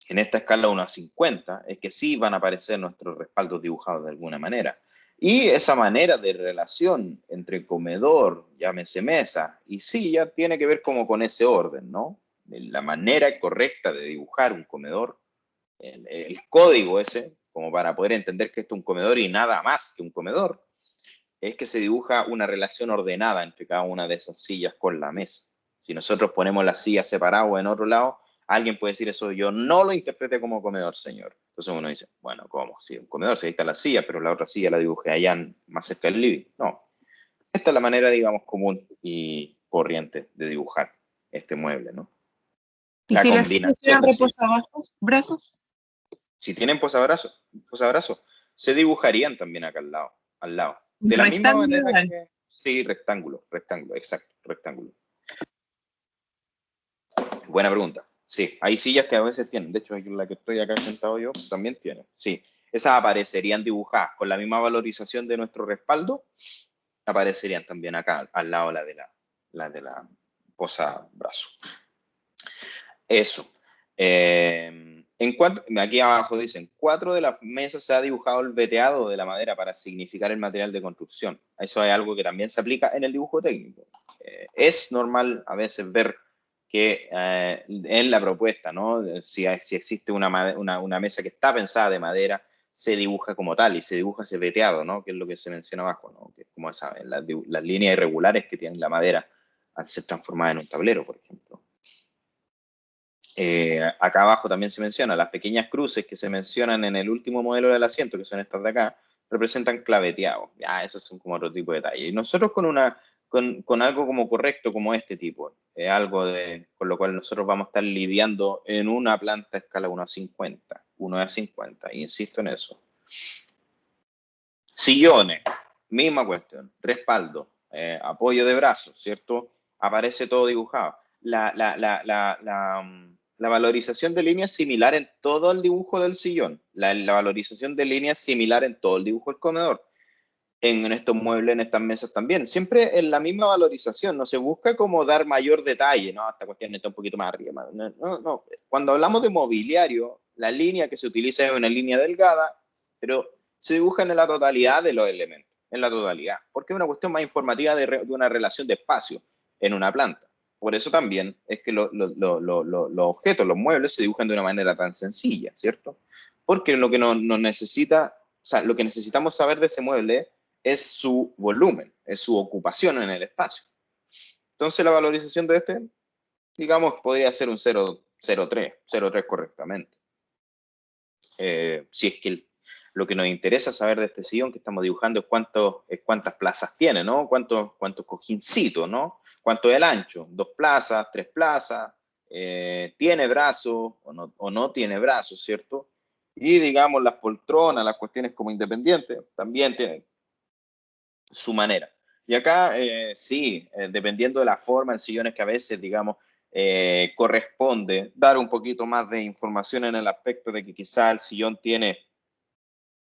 En esta escala 1 a 50, es que sí van a aparecer nuestros respaldos dibujados de alguna manera. Y esa manera de relación entre comedor, llámese mesa, y silla, tiene que ver como con ese orden, ¿no? La manera correcta de dibujar un comedor, el código ese, como para poder entender que esto es un comedor y nada más que un comedor, es que se dibuja una relación ordenada entre cada una de esas sillas con la mesa. Si nosotros ponemos las sillas separadas o en otro lado, alguien puede decir eso, yo no lo interprete como comedor, señor. Entonces uno dice, bueno, ¿cómo? Si un comedor, si ahí está la silla, pero la otra silla la dibujé allá más cerca del living. No. Esta es la manera, digamos, común y corriente de dibujar este mueble, ¿no? ¿Y La si las sillas combinación tienen de sillas. brazos? Si tienen posabrazos, se dibujarían también acá al lado. De la misma Rectángulo manera igual. que... Sí, rectángulo, exacto, rectángulo. Buena pregunta. Sí, hay sillas que a veces tienen. De hecho, la que estoy acá sentado yo también tiene. Sí, esas aparecerían dibujadas con la misma valorización de nuestro respaldo. Aparecerían también acá al lado la de la posabrazo. Eso. Aquí abajo dicen, 4 de las mesas se ha dibujado el veteado de la madera para significar el material de construcción. Eso es algo que también se aplica en el dibujo técnico. Es normal a veces ver que en la propuesta, ¿no? Si existe una mesa que está pensada de madera, se dibuja como tal y se dibuja ese veteado, ¿no? Que es lo que se menciona abajo, ¿no? Que es como las líneas irregulares que tiene la madera al ser transformada en un tablero, por ejemplo. Acá abajo también se menciona, las pequeñas cruces que se mencionan en el último modelo del asiento, que son estas de acá, representan claveteados. Ya, esos son como otro tipo de detalles. Y nosotros con algo como correcto, como este tipo, algo con lo cual nosotros vamos a estar lidiando en una planta a escala 1:50, 1:50, insisto en eso. Sillones, misma cuestión, respaldo, apoyo de brazos, ¿cierto? Aparece todo dibujado. La valorización de líneas es similar en todo el dibujo del sillón. La valorización de líneas es similar en todo el dibujo del comedor. En estos muebles, en estas mesas también. Siempre en la misma valorización. No se busca como dar mayor detalle, ¿no? Esta cuestión está un poquito más arriba. No. Cuando hablamos de mobiliario, la línea que se utiliza es una línea delgada, pero se dibujan en la totalidad de los elementos. En la totalidad. Porque es una cuestión más informativa de una relación de espacio en una planta. Por eso también es que los objetos, los muebles, se dibujan de una manera tan sencilla, ¿cierto? Porque lo que nos necesita, o sea, lo que necesitamos saber de ese mueble es su volumen, es su ocupación en el espacio. Entonces la valorización de este, digamos, podría ser un 0,3 correctamente. Si es que lo que nos interesa saber de este sillón que estamos dibujando es cuántas plazas tiene, ¿no? Cuántos cojincitos, ¿no? ¿Cuánto es el ancho? 2 plazas, 3 plazas, tiene brazos o no tiene brazos, ¿cierto? Y digamos las poltronas, las cuestiones como independientes, también tienen su manera. Y acá, sí, dependiendo de la forma, el sillón es que a veces, digamos, corresponde dar un poquito más de información en el aspecto de que quizá el sillón tiene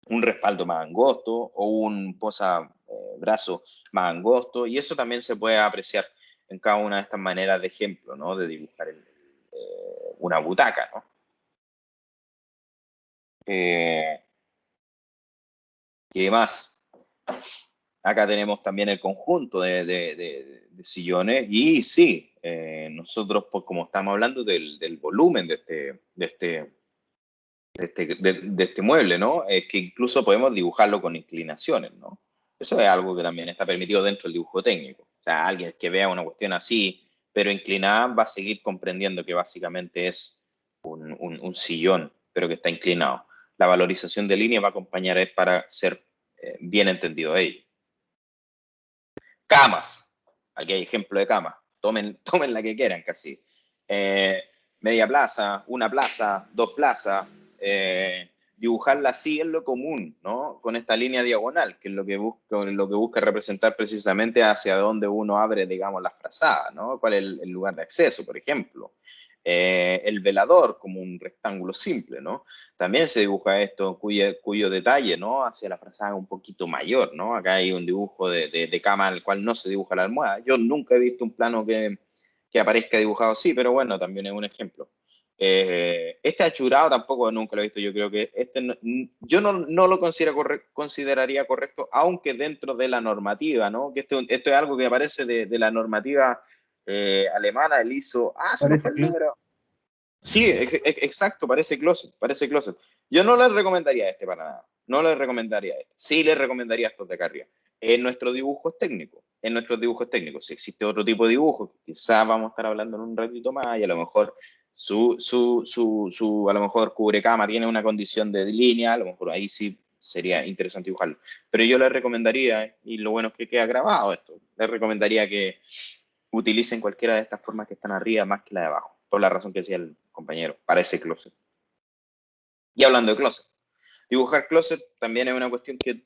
un respaldo más angosto o un posabrazo más angosto, y eso también se puede apreciar en cada una de estas maneras de ejemplo, ¿no? De dibujar una butaca, ¿no? ¿Qué más? Acá tenemos también el conjunto de sillones y sí, nosotros, pues, como estamos hablando del volumen de este mueble, ¿no? Es que incluso podemos dibujarlo con inclinaciones, ¿no? Eso es algo que también está permitido dentro del dibujo técnico. O sea, alguien que vea una cuestión así, pero inclinada, va a seguir comprendiendo que básicamente es un sillón, pero que está inclinado. La valorización de línea va a acompañar es para ser bien entendido ello. Camas. Aquí hay ejemplo de camas. Tomen la que quieran casi. Media plaza, una plaza, 2 plazas. Dibujarla así es lo común, ¿no? Con esta línea diagonal, que es lo que busca representar precisamente hacia dónde uno abre, digamos, la frazada, ¿no? ¿Cuál es el lugar de acceso, por ejemplo? El velador como un rectángulo simple, ¿no? También se dibuja esto cuyo detalle, ¿no? Hacia la frazada un poquito mayor, ¿no? Acá hay un dibujo de cama al cual no se dibuja la almohada. Yo nunca he visto un plano que aparezca dibujado así, pero bueno, también es un ejemplo. Este achurado tampoco nunca lo he visto. Yo creo que yo no lo consideraría correcto, aunque dentro de la normativa, ¿no? Que esto es algo que aparece de la normativa alemana, el ISO. Se me fue el número. Sí, exacto, parece closet. Yo no les recomendaría este para nada. No les recomendaría este. Sí les recomendaría estos de acá arriba. En nuestros dibujos técnicos. Si existe otro tipo de dibujo, quizás vamos a estar hablando en un ratito más y a lo mejor a lo mejor cubrecama tiene una condición de línea, a lo mejor ahí sí sería interesante dibujarlo. Pero yo les recomendaría, y lo bueno es que queda grabado esto, les recomendaría que utilicen cualquiera de estas formas que están arriba más que la de abajo. Por la razón que decía el compañero, para ese closet. Y hablando de closet, dibujar closet también es una cuestión que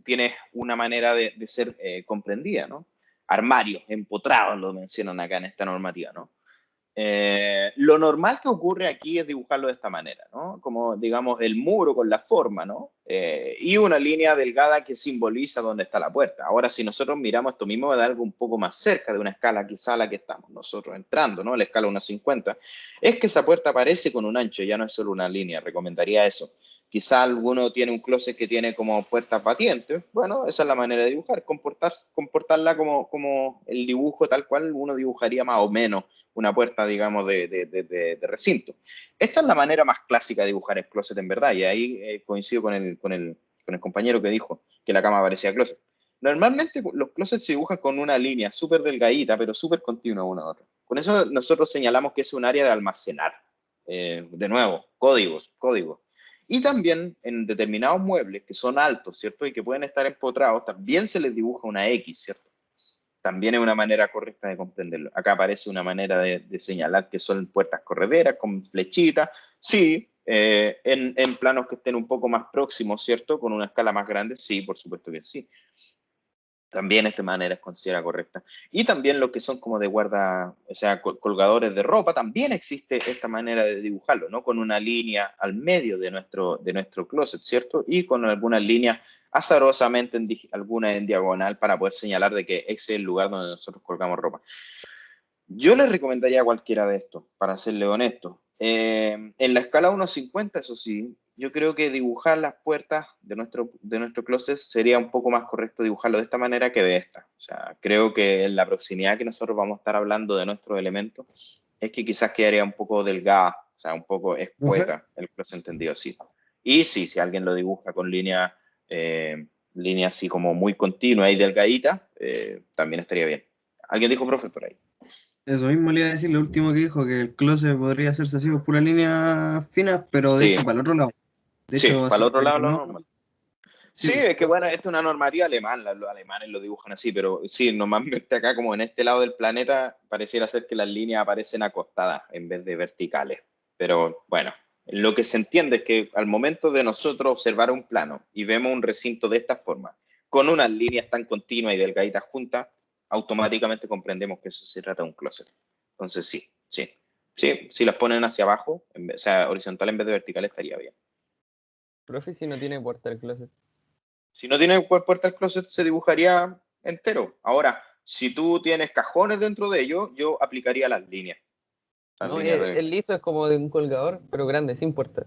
tiene una manera de ser comprendida, ¿no? Armarios, empotrados, lo mencionan acá en esta normativa, ¿no? Lo normal que ocurre aquí es dibujarlo de esta manera, ¿no? Como, digamos, el muro con la forma, ¿no? Y una línea delgada que simboliza dónde está la puerta. Ahora, si nosotros miramos esto mismo de algo un poco más cerca de una escala, quizá a la que estamos nosotros entrando, ¿no? La escala 1.50, es que esa puerta aparece con un ancho, ya no es solo una línea, recomendaría eso. Quizá alguno tiene un closet que tiene como puertas batientes. Bueno, esa es la manera de dibujar, comportarla como el dibujo tal cual uno dibujaría más o menos una puerta, digamos, de recinto. Esta es la manera más clásica de dibujar el closet en verdad, y ahí coincido con el compañero que dijo que la cama parecía closet. Normalmente los closets se dibujan con una línea súper delgadita, pero súper continua una a otra. Con eso nosotros señalamos que es un área de almacenar. De nuevo, códigos. Y también en determinados muebles que son altos, ¿cierto? Y que pueden estar empotrados, también se les dibuja una X, ¿cierto? También es una manera correcta de comprenderlo. Acá aparece una manera de señalar que son puertas correderas con flechitas. Sí, en planos que estén un poco más próximos, ¿cierto? Con una escala más grande, sí, por supuesto que sí. También esta manera es considerada correcta. Y también lo que son como de guarda, o sea, colgadores de ropa, también existe esta manera de dibujarlo, ¿no? Con una línea al medio de nuestro closet, ¿cierto? Y con algunas líneas azarosamente, alguna en diagonal, para poder señalar de que ese es el lugar donde nosotros colgamos ropa. Yo les recomendaría cualquiera de estos, para serle honesto. En la escala 1.50, eso sí, yo creo que dibujar las puertas de nuestro closet sería un poco más correcto dibujarlo de esta manera que de esta. O sea, creo que en la proximidad que nosotros vamos a estar hablando de nuestros elementos es que quizás quedaría un poco delgada, o sea, un poco Profe, escueta el closet entendido así. Y sí, si alguien lo dibuja con línea así como muy continua y delgadita, también estaría bien. ¿Alguien dijo profe por ahí? eso mismo le iba a decir, lo último que dijo, que el closet podría hacerse así por pura línea fina, pero de Sí, hecho para el otro lado. De sí, hecho, para el si otro lado lo no, normal. sí, Sí, es que bueno, esta es una normativa alemana, los alemanes lo dibujan así, pero sí, normalmente acá como en este lado del planeta pareciera ser que las líneas aparecen acostadas en vez de verticales. Pero bueno, lo que se entiende es que al momento de nosotros observar un plano y vemos un recinto de esta forma, con unas líneas tan continuas y delgaditas juntas, automáticamente comprendemos que eso se trata de un closet. Entonces sí, si las ponen hacia abajo, o sea, horizontal en vez de vertical estaría bien. Profe, si no tiene puerta el closet. Si no tiene puerta al closet, se dibujaría entero. Ahora, si tú tienes cajones dentro de ello, yo aplicaría las líneas. Las No, líneas de... el liso es como de un colgador, pero grande, sin puerta.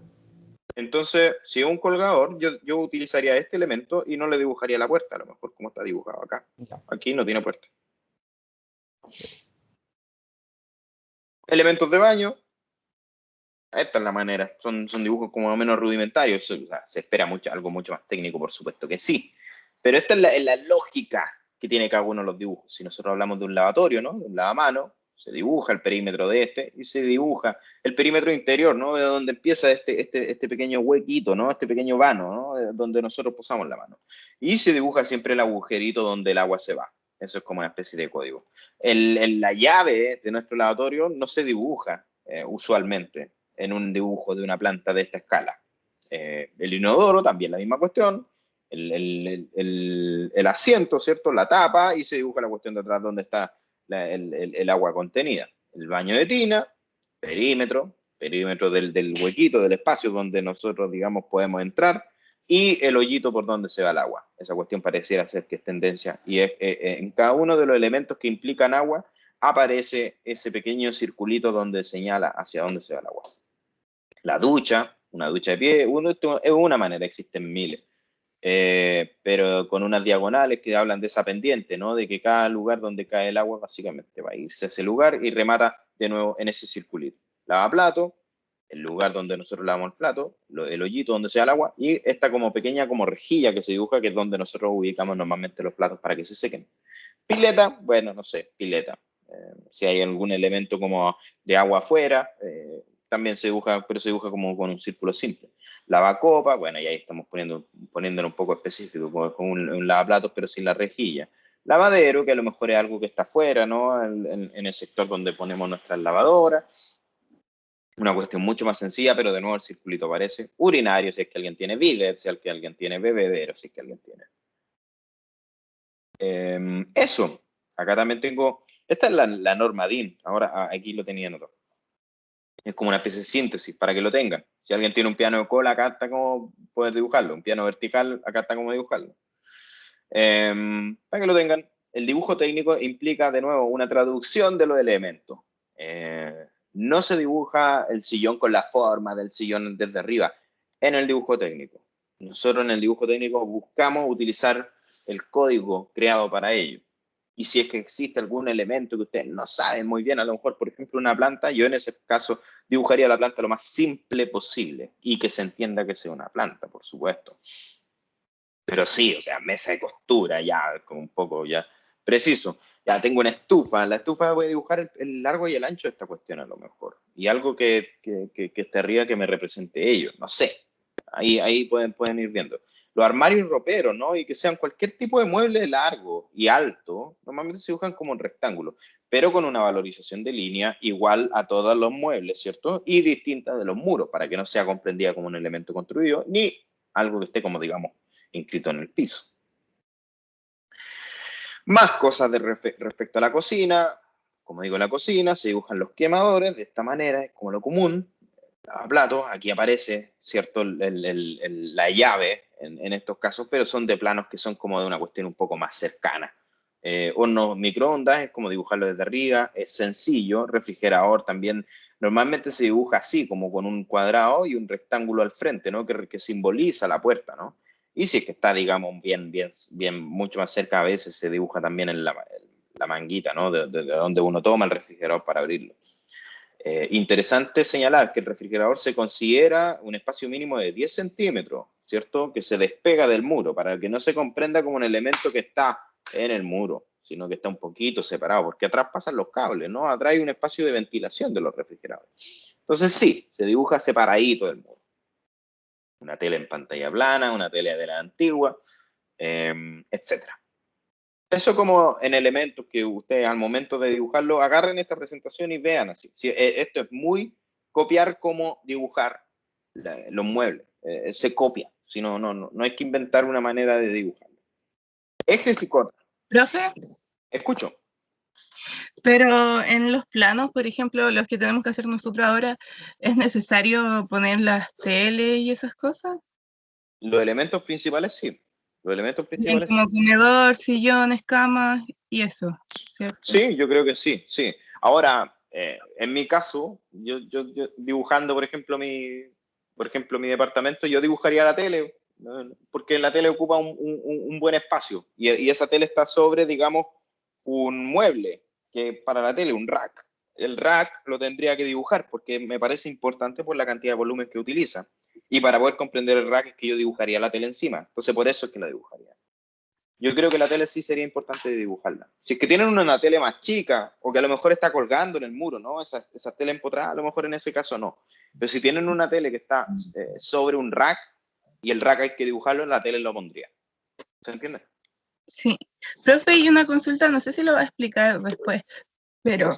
Entonces, si es un colgador, yo utilizaría este elemento y no le dibujaría la puerta, a lo mejor como está dibujado acá. Ya. Aquí no tiene puerta. Elementos de baño, esta es la manera. Son dibujos como menos rudimentarios. O sea, se espera algo mucho más técnico, por supuesto que sí. Pero esta es la lógica que tiene cada uno de los dibujos. Si nosotros hablamos de un lavatorio, ¿no? De un lavamano, se dibuja el perímetro de este y se dibuja el perímetro interior, ¿no? De donde empieza este pequeño huequito, ¿no? Este pequeño vano, ¿no? Donde nosotros posamos la mano. Y se dibuja siempre el agujerito donde el agua se va. Eso es como una especie de código. La llave de nuestro lavatorio no se dibuja usualmente en un dibujo de una planta de esta escala. El inodoro también la misma cuestión, el asiento, ¿cierto? La tapa y se dibuja la cuestión de atrás donde está el agua contenida. El baño de tina, perímetro del huequito, del espacio donde nosotros, digamos, podemos entrar y el hoyito por donde se va el agua. Esa cuestión pareciera ser que es tendencia y en cada uno de los elementos que implican agua aparece ese pequeño circulito donde señala hacia dónde se va el agua. La ducha, una ducha de pie, es una manera, existen miles, pero con unas diagonales que hablan de esa pendiente, ¿no? De que cada lugar donde cae el agua básicamente va a irse a ese lugar y remata de nuevo en ese circulito. Lavaplato, el lugar donde nosotros lavamos el plato, el hoyito donde sea el agua y esta como pequeña como rejilla que se dibuja que es donde nosotros ubicamos normalmente los platos para que se sequen. Pileta, bueno, no sé, pileta. Si hay algún elemento como de agua afuera, también se dibuja, pero se dibuja como con un círculo simple. Lavacopa, bueno, y ahí estamos poniéndolo un poco específico, con un lavaplatos, pero sin la rejilla. Lavadero, que a lo mejor es algo que está afuera, ¿no? En el sector donde ponemos nuestras lavadoras. Una cuestión mucho más sencilla, pero de nuevo el circulito aparece. Urinario, si es que alguien tiene bidet, si es que alguien tiene bebedero, si es que alguien tiene. Eso. Acá también tengo. Esta es la norma DIN. Ahora aquí lo tenía en otro. Es como una especie de síntesis para que lo tengan. Si alguien tiene un piano de cola, acá está como poder dibujarlo. Un piano vertical, acá está como dibujarlo. Para que lo tengan. El dibujo técnico implica, de nuevo, una traducción de los elementos. No se dibuja el sillón con la forma del sillón desde arriba en el dibujo técnico. Nosotros en el dibujo técnico buscamos utilizar el código creado para ello. Y si es que existe algún elemento que ustedes no saben muy bien, a lo mejor, por ejemplo, una planta, yo en ese caso dibujaría la planta lo más simple posible y que se entienda que sea una planta, por supuesto. Pero sí, o sea, mesa de costura, ya, como un poco ya preciso. Ya tengo una estufa, la estufa voy a dibujar el largo y el ancho de esta cuestión a lo mejor. Y algo que esté arriba que me represente ellos, no sé. Ahí pueden ir viendo. Los armarios roperos, ¿no? Y que sean cualquier tipo de mueble largo y alto, normalmente se dibujan como en rectángulo, pero con una valorización de línea igual a todos los muebles, ¿cierto? Y distinta de los muros, para que no sea comprendida como un elemento construido, ni algo que esté como, digamos, inscrito en el piso. Más cosas respecto a la cocina. Como digo, la cocina, se dibujan los quemadores de esta manera, es como lo común. Platos, aquí aparece, ¿cierto? La llave en estos casos, pero son de planos que son como de una cuestión un poco más cercana. Hornos microondas, es como dibujarlo desde arriba, es sencillo. Refrigerador también, normalmente se dibuja así, como con un cuadrado y un rectángulo al frente, ¿no? Que simboliza la puerta, ¿no? Y si es que está, digamos, bien, mucho más cerca, a veces se dibuja también en la manguita, ¿no? De donde uno toma el refrigerador para abrirlo. Interesante señalar que el refrigerador se considera un espacio mínimo de 10 centímetros, ¿cierto? Que se despega del muro, para que no se comprenda como un elemento que está en el muro, sino que está un poquito separado, porque atrás pasan los cables, ¿no? Atrás hay un espacio de ventilación de los refrigeradores. Entonces sí, se dibuja separadito del muro. Una tele en pantalla plana, una tele de la antigua, etcétera. Eso como en elementos que ustedes al momento de dibujarlo agarren esta presentación y vean así. Sí, esto es muy copiar cómo dibujar los muebles. Se copia. Si no hay que inventar una manera de dibujarlo. Ejes y cortes. Profe, Escucho. pero en los planos, por ejemplo, los que tenemos que hacer nosotros ahora, ¿es necesario poner las teles y esas cosas? Los elementos principales sí. Los elementos Bien, principales como sí. comedor, sillones, camas y eso, ¿cierto? Sí, yo creo que sí, sí. Ahora, en mi caso, yo dibujando, por ejemplo, mi departamento, yo dibujaría la tele, ¿no? Porque la tele ocupa un buen espacio y esa tele está sobre, digamos, un mueble, que para la tele, un rack. El rack lo tendría que dibujar porque me parece importante por la cantidad de volumen que utiliza. Y para poder comprender el rack es que yo dibujaría la tele encima. Entonces, por eso es que la dibujaría. Yo creo que la tele sí sería importante dibujarla. Si es que tienen una tele más chica, o que a lo mejor está colgando en el muro, ¿no? Esa tele empotrada, a lo mejor en ese caso no. Pero si tienen una tele que está sobre un rack, y el rack hay que dibujarlo, la tele lo pondría. ¿Se entiende? Sí. Profe, y una consulta, no sé si lo va a explicar después, pero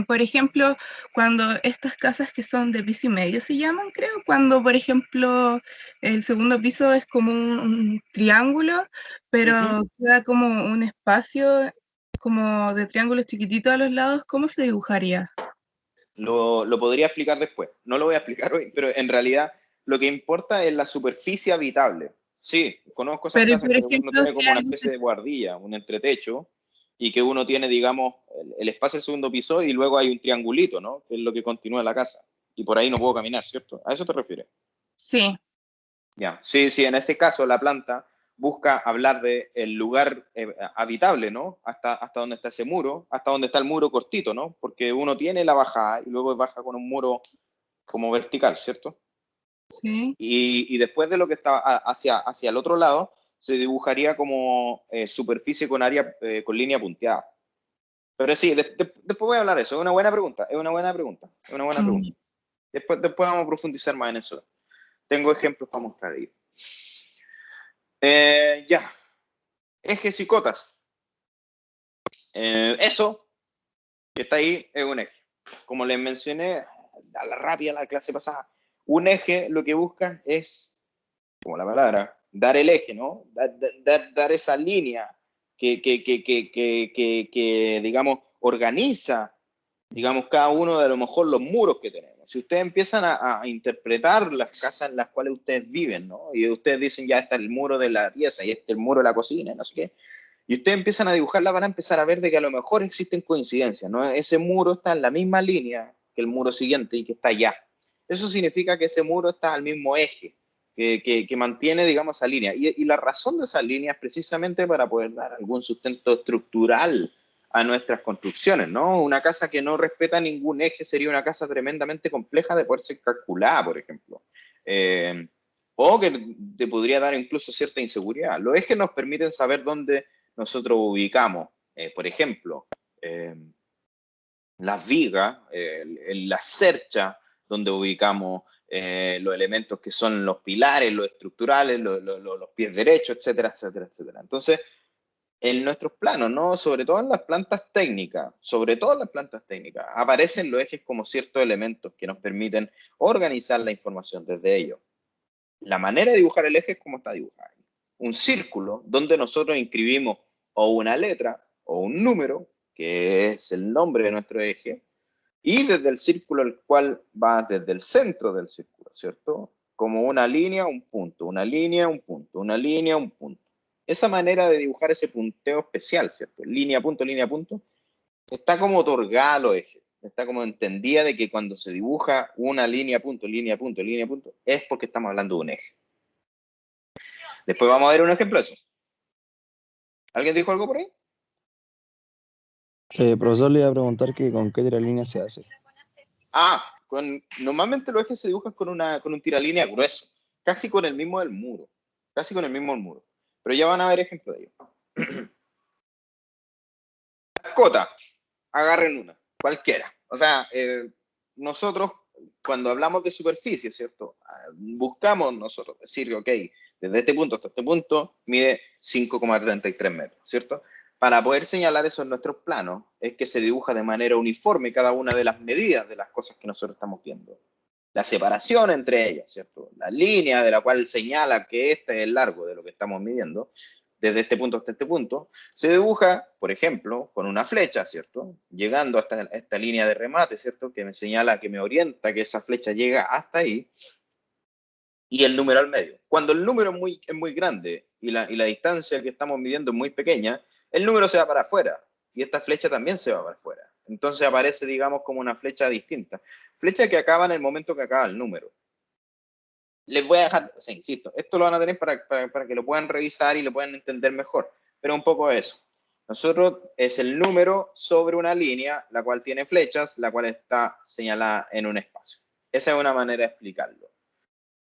por ejemplo, cuando estas casas que son de piso y medio se llaman, creo, cuando por ejemplo el segundo piso es como un triángulo, pero queda como un espacio como de triángulos chiquititos a los lados, ¿cómo se dibujaría? Lo podría explicar después. No lo voy a explicar hoy, pero en realidad lo que importa es la superficie habitable. Sí, conozco esas Pero casas por que uno ejemplo, tiene si como una algo especie de guardilla, un entretecho, y que uno tiene, digamos, el espacio del segundo piso y luego hay un triangulito, ¿no? Que es lo que continúa la casa. Y por ahí no puedo caminar, ¿cierto? ¿A eso te refieres? sí, Ya, sí, en ese caso la planta busca hablar de el lugar habitable, ¿no? Hasta donde está ese muro, hasta donde está el muro cortito, ¿no? Porque uno tiene la bajada y luego baja con un muro como vertical, ¿cierto? sí. Y después de lo que está hacia el otro lado, se dibujaría como superficie con área, con línea punteada. Pero sí, después voy a hablar de eso. Es una buena pregunta, es una buena pregunta, es una buena pregunta. Después vamos a profundizar más en eso. Tengo ejemplos para mostrar ahí. Ya. Ejes y cotas. Eso que está ahí es un eje. Como les mencioné a la rápida la clase pasada, un eje lo que busca es, como la palabra, dar el eje, ¿no? Dar esa línea que digamos, organiza digamos, cada uno de a lo mejor los muros que tenemos. Si ustedes empiezan a interpretar las casas en las cuales ustedes viven, ¿no? Y ustedes dicen, ya está el muro de la pieza y este el muro de la cocina, no sé qué, y ustedes empiezan a dibujarla, van a empezar a ver de que a lo mejor existen coincidencias, ¿no? Ese muro está en la misma línea que el muro siguiente y que está allá. Eso significa que ese muro está al mismo eje, que mantiene, digamos, esa línea. Y la razón de esa línea es precisamente para poder dar algún sustento estructural a nuestras construcciones, ¿no? Una casa que no respeta ningún eje sería una casa tremendamente compleja de poder ser calculada, por ejemplo. O que te podría dar incluso cierta inseguridad. Los ejes nos permiten saber dónde nosotros ubicamos, por ejemplo, las vigas, la cercha, donde ubicamos los elementos que son los pilares, los estructurales, los pies derechos, etcétera, etcétera, etcétera. Entonces, en nuestros planos, ¿no? Sobre todo en las plantas técnicas, aparecen los ejes como ciertos elementos que nos permiten organizar la información desde ellos. La manera de dibujar el eje es como está dibujado. Un círculo donde nosotros inscribimos o una letra o un número, que es el nombre de nuestro eje, y desde el círculo, el cual va desde el centro del círculo, ¿cierto? Como una línea, un punto, una línea, un punto, una línea, un punto. Esa manera de dibujar ese punteo especial, ¿cierto? Línea, punto, está como otorgada a los ejes. Está como entendida de que cuando se dibuja una línea, punto, es porque estamos hablando de un eje. Después vamos a ver un ejemplo de eso. ¿Alguien dijo algo por ahí? Profesor, le iba a preguntar que con qué tiralínea se hace. Normalmente los ejes se dibujan con un tiralínea grueso, casi con el mismo del muro. Pero ya van a ver ejemplos de ello. Mascota, agarren una, cualquiera. O sea, nosotros cuando hablamos de superficie, ¿cierto? Buscamos nosotros decir, ok, desde este punto hasta este punto mide 5,33 metros, ¿cierto? Para poder señalar eso en nuestros planos, es que se dibuja de manera uniforme cada una de las medidas de las cosas que nosotros estamos viendo. La separación entre ellas, ¿cierto? La línea de la cual señala que este es el largo de lo que estamos midiendo, desde este punto hasta este punto, se dibuja, por ejemplo, con una flecha, ¿cierto? Llegando hasta esta línea de remate, ¿cierto? Que me señala, que me orienta que esa flecha llega hasta ahí, y el número al medio. Cuando el número es muy grande y la distancia que estamos midiendo es muy pequeña, el número se va para afuera y esta flecha también se va para afuera. Entonces aparece, digamos, como una flecha distinta. Flecha que acaba en el momento que acaba el número. Les voy a dejar, o sea, insisto, esto lo van a tener para que lo puedan revisar y lo puedan entender mejor, pero un poco eso. Nosotros es el número sobre una línea, la cual tiene flechas, la cual está señalada en un espacio. Esa es una manera de explicarlo.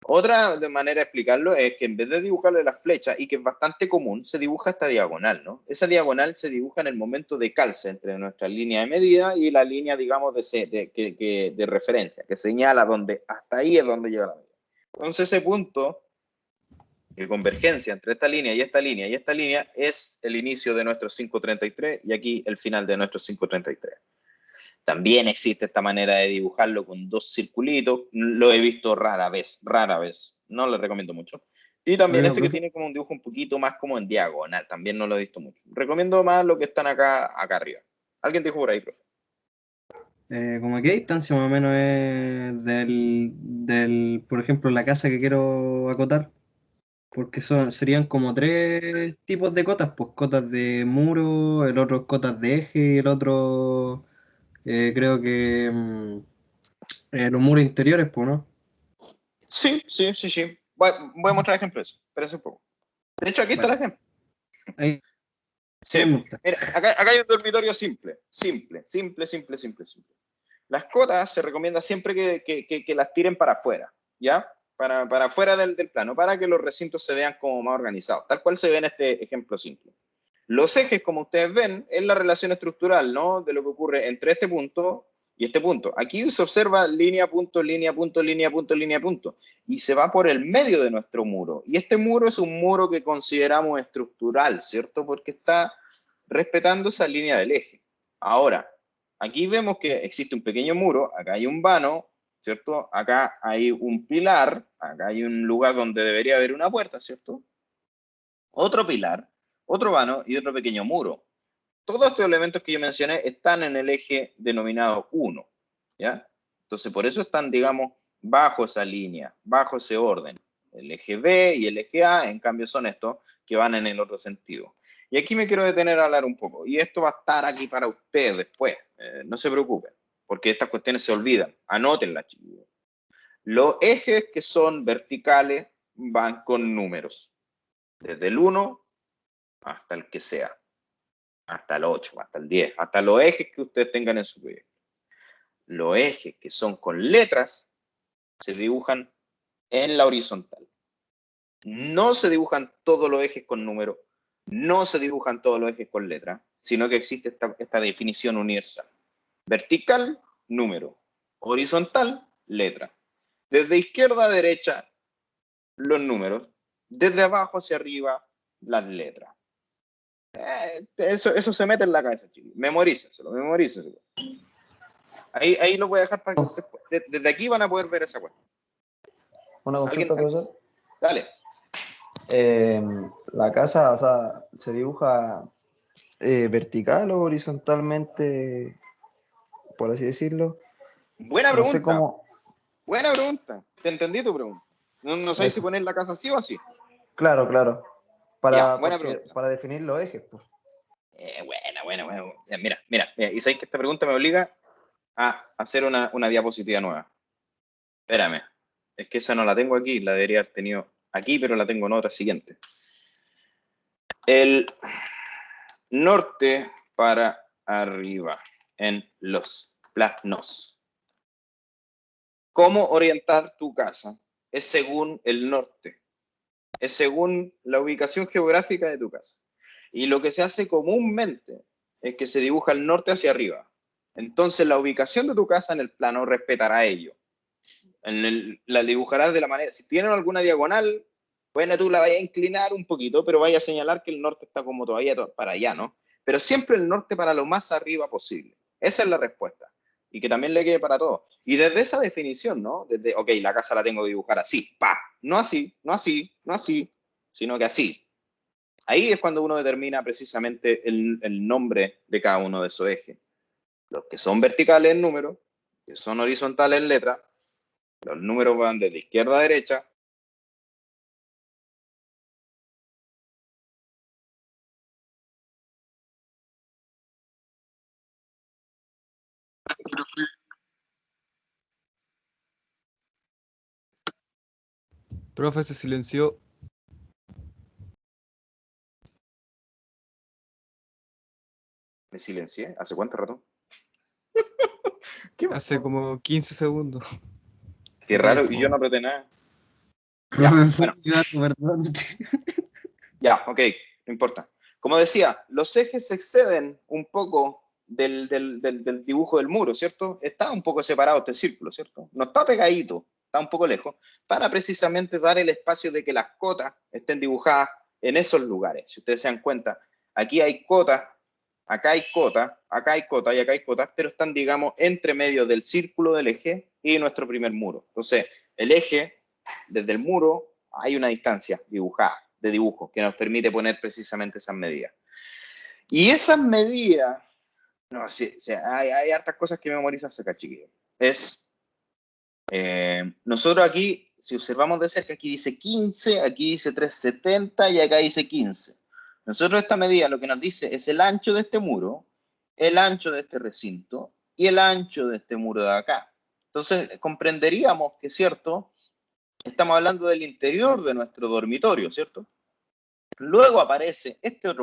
Otra manera de explicarlo es que en vez de dibujarle las flechas, y que es bastante común, se dibuja esta diagonal, ¿no? Esa diagonal se dibuja en el momento de calce entre nuestra línea de medida y la línea, digamos, de referencia, que señala donde, hasta ahí es donde llega la medida. Entonces ese punto de convergencia entre esta línea y esta línea y esta línea es el inicio de nuestro 533 y aquí el final de nuestro 533. También existe esta manera de dibujarlo con dos circulitos. Lo he visto rara vez. No lo recomiendo mucho. Y también Oiga, que profe. tiene como un dibujo un poquito más como en diagonal. También no lo he visto mucho. Recomiendo más lo que están acá arriba. ¿Alguien dijo por ahí, profe? ¿Como a qué distancia más o menos es por ejemplo, la casa que quiero acotar? Porque serían como tres tipos de cotas, pues cotas de muro, el otro es cotas de eje y el otro creo que los muros interiores, pues, ¿no? Sí. Voy a mostrar ejemplos de eso. Espérese un poco. De hecho, aquí está el Vale, ejemplo. ahí Sí. me gusta. Mira, acá hay un dormitorio simple. Las cotas se recomienda siempre que las tiren para afuera, ¿ya? Para afuera del plano, para que los recintos se vean como más organizados, tal cual se ve en este ejemplo simple. Los ejes, como ustedes ven, es la relación estructural, ¿no? De lo que ocurre entre este punto y este punto. Aquí se observa línea, punto, y se va por el medio de nuestro muro. Y este muro es un muro que consideramos estructural, ¿cierto? Porque está respetando esa línea del eje. Ahora, aquí vemos que existe un pequeño muro, acá hay un vano, ¿cierto? Acá hay un pilar, acá hay un lugar donde debería haber una puerta, ¿cierto? Otro pilar, otro vano y otro pequeño muro. todos estos elementos que yo mencioné están en el eje denominado 1, ¿ya? Entonces, por eso están, digamos, bajo esa línea, bajo ese orden. El eje B y el eje A, en cambio, son estos que van en el otro sentido. Y aquí me quiero detener a hablar un poco. Y esto va a estar aquí para ustedes después. No se preocupen, porque estas cuestiones se olvidan. Anótenlas, chicos. Los ejes que son verticales van con números. Desde el 1 hasta el que sea. Hasta el 8, hasta el 10. Hasta los ejes que ustedes tengan en su proyecto. Los ejes que son con letras se dibujan en la horizontal. No se dibujan todos los ejes con números, no se dibujan todos los ejes con letras, sino que existe esta definición universal. Vertical, número. Horizontal, letra. Desde izquierda a derecha, los números. Desde abajo hacia arriba, las letras. Eso se mete en la cabeza, chicos. Memorícenselo. Ahí lo voy a dejar para que desde aquí van a poder ver esa cuestión. Una consulta, profesor. Dale. La casa, o sea, ¿se dibuja vertical o horizontalmente, por así decirlo? Buena No sé pregunta. cómo. Buena pregunta. Te entendí tu pregunta. No sabes si poner la casa así o así. Claro. Ya, buena pregunta. Para definir los ejes, pues. Buena. Mira. Y sabes que esta pregunta me obliga a hacer una diapositiva nueva. Espérame. Es que esa no la tengo aquí. La debería haber tenido aquí, pero la tengo en otra siguiente. El norte para arriba en los planos. ¿Cómo orientar tu casa? Es según el norte. Es según la ubicación geográfica de tu casa. Y lo que se hace comúnmente es que se dibuja el norte hacia arriba. Entonces la ubicación de tu casa en el plano respetará ello. La dibujarás de la manera, si tienen alguna diagonal, bueno, tú la vayas a inclinar un poquito, pero vaya a señalar que el norte está como todavía para allá, ¿no? Pero siempre el norte para lo más arriba posible. Esa es la respuesta. Y que también le quede para todos. Y desde esa definición, ¿no? Desde, ok, la casa la tengo que dibujar así, pa, no así, sino que así. Ahí es cuando uno determina precisamente el nombre de cada uno de esos ejes. Los que son verticales en número, que son horizontales en letra, los números van desde izquierda a derecha. Profe, se silenció. Me silencié. ¿Hace cuánto rato? ¿Qué Hace como 15 segundos. Qué raro, y yo no apreté nada. Profe, Ya, perdón. Ya, ok, no importa. Como decía, los ejes se exceden un poco del dibujo del muro, ¿cierto? Está un poco separado este círculo, ¿cierto? No está pegadito, está un poco lejos, para precisamente dar el espacio de que las cotas estén dibujadas en esos lugares. Si ustedes se dan cuenta, aquí hay cotas, acá hay cotas, acá hay cotas y acá hay cotas, pero están, digamos, entre medio del círculo del eje y nuestro primer muro. Entonces, el eje, desde el muro, hay una distancia dibujada, de dibujo, que nos permite poner precisamente esas medidas. Y esas medidas, no, sí, hay hartas cosas que memorizarse acá, chiquillos. Nosotros aquí, si observamos de cerca, aquí dice 15, aquí dice 370 y acá dice 15. Nosotros esta medida lo que nos dice es el ancho de este muro, el ancho de este recinto y el ancho de este muro de acá. Entonces, comprenderíamos que, ¿cierto? Estamos hablando del interior de nuestro dormitorio, ¿cierto? Luego aparece esta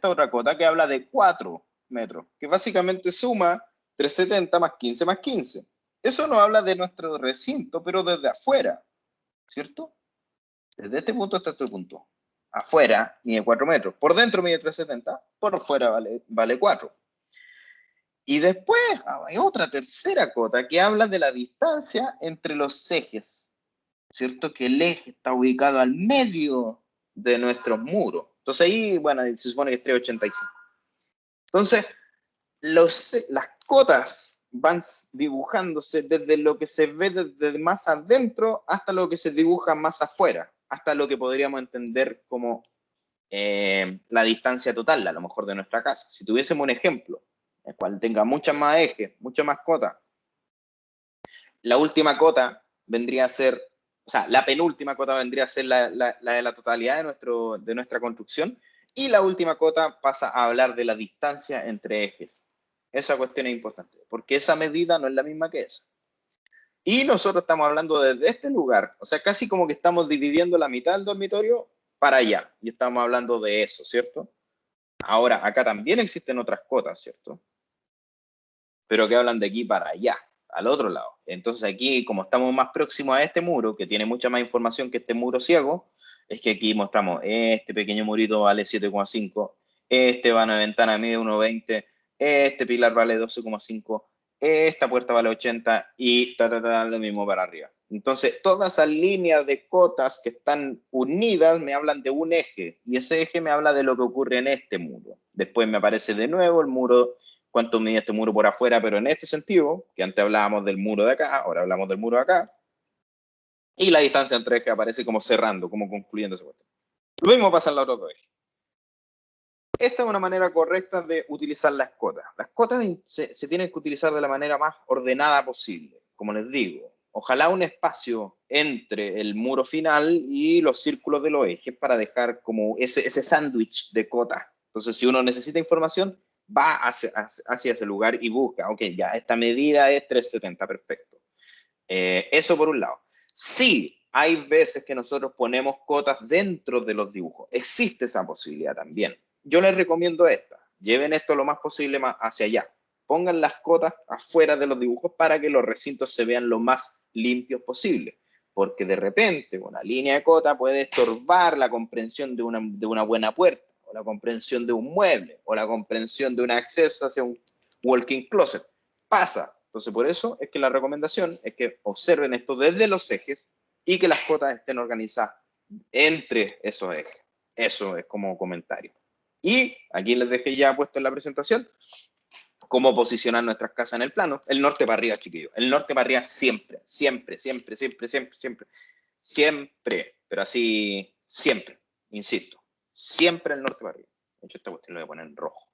otra cota que habla de 4 metros, que básicamente suma 370 más 15 más 15. Eso nos habla de nuestro recinto, pero desde afuera, ¿cierto? Desde este punto hasta este punto. Afuera mide 4 metros, por dentro mide 370, por fuera vale 4. Y después hay otra tercera cota que habla de la distancia entre los ejes, ¿cierto? Que el eje está ubicado al medio de nuestros muros. Entonces ahí, bueno, se supone que es 385. Entonces, las cotas van dibujándose desde lo que se ve desde más adentro hasta lo que se dibuja más afuera, hasta lo que podríamos entender como la distancia total, a lo mejor, de nuestra casa. Si tuviésemos un ejemplo, el cual tenga muchas más ejes, muchas más cotas, la última cota vendría a ser, o sea, la penúltima cota vendría a ser la de la totalidad de nuestra construcción, y la última cota pasa a hablar de la distancia entre ejes. Esa cuestión es importante, porque esa medida no es la misma que esa. Y nosotros estamos hablando desde este lugar, o sea, casi como que estamos dividiendo la mitad del dormitorio para allá, y estamos hablando de eso, ¿cierto? Ahora, acá también existen otras cotas, ¿cierto? Pero que hablan de aquí para allá, al otro lado. Entonces aquí, como estamos más próximos a este muro, que tiene mucha más información que este muro ciego, es que aquí mostramos, este pequeño murito vale 7,5, este vano de ventana mide 1,20, este pilar vale 12,5, esta puerta vale 80 y lo mismo para arriba. Entonces, todas esas líneas de cotas que están unidas me hablan de un eje, y ese eje me habla de lo que ocurre en este muro. Después me aparece de nuevo el muro, cuánto mide este muro por afuera, pero en este sentido, que antes hablábamos del muro de acá, ahora hablamos del muro de acá, y la distancia entre ejes aparece como cerrando, como concluyendo ese cuento. Lo mismo pasa en los otros dos ejes. Esta es una manera correcta de utilizar las cotas. Las cotas se tienen que utilizar de la manera más ordenada posible. Como les digo, ojalá un espacio entre el muro final y los círculos de los ejes para dejar como ese sándwich de cotas. Entonces, si uno necesita información, va hacia ese lugar y busca, ok, ya, esta medida es 370, perfecto. Eso por un lado. Sí, hay veces que nosotros ponemos cotas dentro de los dibujos. Existe esa posibilidad también. Yo les recomiendo esta. Lleven esto lo más posible hacia allá. Pongan las cotas afuera de los dibujos para que los recintos se vean lo más limpios posible. Porque de repente una línea de cota puede estorbar la comprensión de una buena puerta, o la comprensión de un mueble, o la comprensión de un acceso hacia un walk-in closet. Pasa. Entonces, por eso es que la recomendación es que observen esto desde los ejes y que las cotas estén organizadas entre esos ejes. Eso es como comentario. Y aquí les dejé ya puesto en la presentación cómo posicionar nuestras casas en el plano. El norte para arriba, chiquillos. El norte para arriba siempre, siempre, siempre, siempre, siempre, siempre. Siempre, pero así, siempre, insisto. Siempre el norte para arriba. De hecho, esta cuestión lo voy a poner en rojo.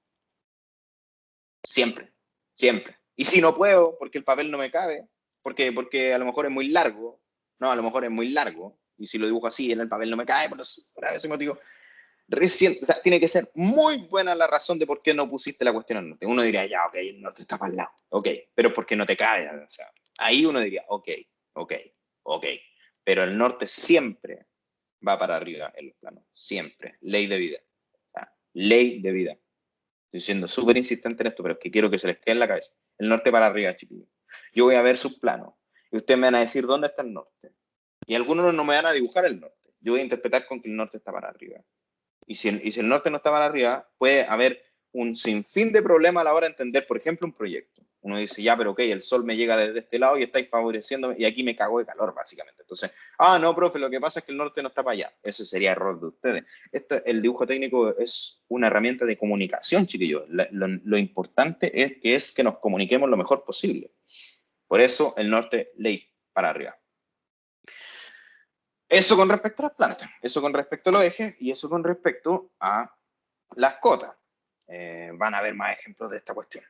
Siempre, siempre. Y si no puedo, porque el papel no me cabe, porque a lo mejor es muy largo, no, a lo mejor es muy largo, y si lo dibujo así, en el papel no me cae, por ese motivo, recién, o sea, tiene que ser muy buena la razón de por qué no pusiste la cuestión al norte. Uno diría, ya, ok, el norte está para el lado, ok, pero porque no te cae, o sea, ahí uno diría, ok, pero el norte siempre va para arriba en los planos, siempre, ley de vida, o sea, ley de vida. Estoy siendo súper insistente en esto, pero es que quiero que se les quede en la cabeza. El norte para arriba, chiquillos. Yo voy a ver sus planos y ustedes me van a decir dónde está el norte. Y algunos no me van a dibujar el norte. Yo voy a interpretar con que el norte está para arriba. Y si el norte no está para arriba, puede haber un sinfín de problemas a la hora de entender, por ejemplo, un proyecto. Uno dice, ya, pero ok, el sol me llega desde este lado y estáis favoreciéndome, y aquí me cago de calor, básicamente. Entonces, no, profe, lo que pasa es que el norte no está para allá. Ese sería error de ustedes. El dibujo técnico es una herramienta de comunicación, chiquillos. Lo importante es que nos comuniquemos lo mejor posible. Por eso, el norte, ley para arriba. Eso con respecto a las plantas, eso con respecto a los ejes y eso con respecto a las cotas. Van a ver más ejemplos de esta cuestión.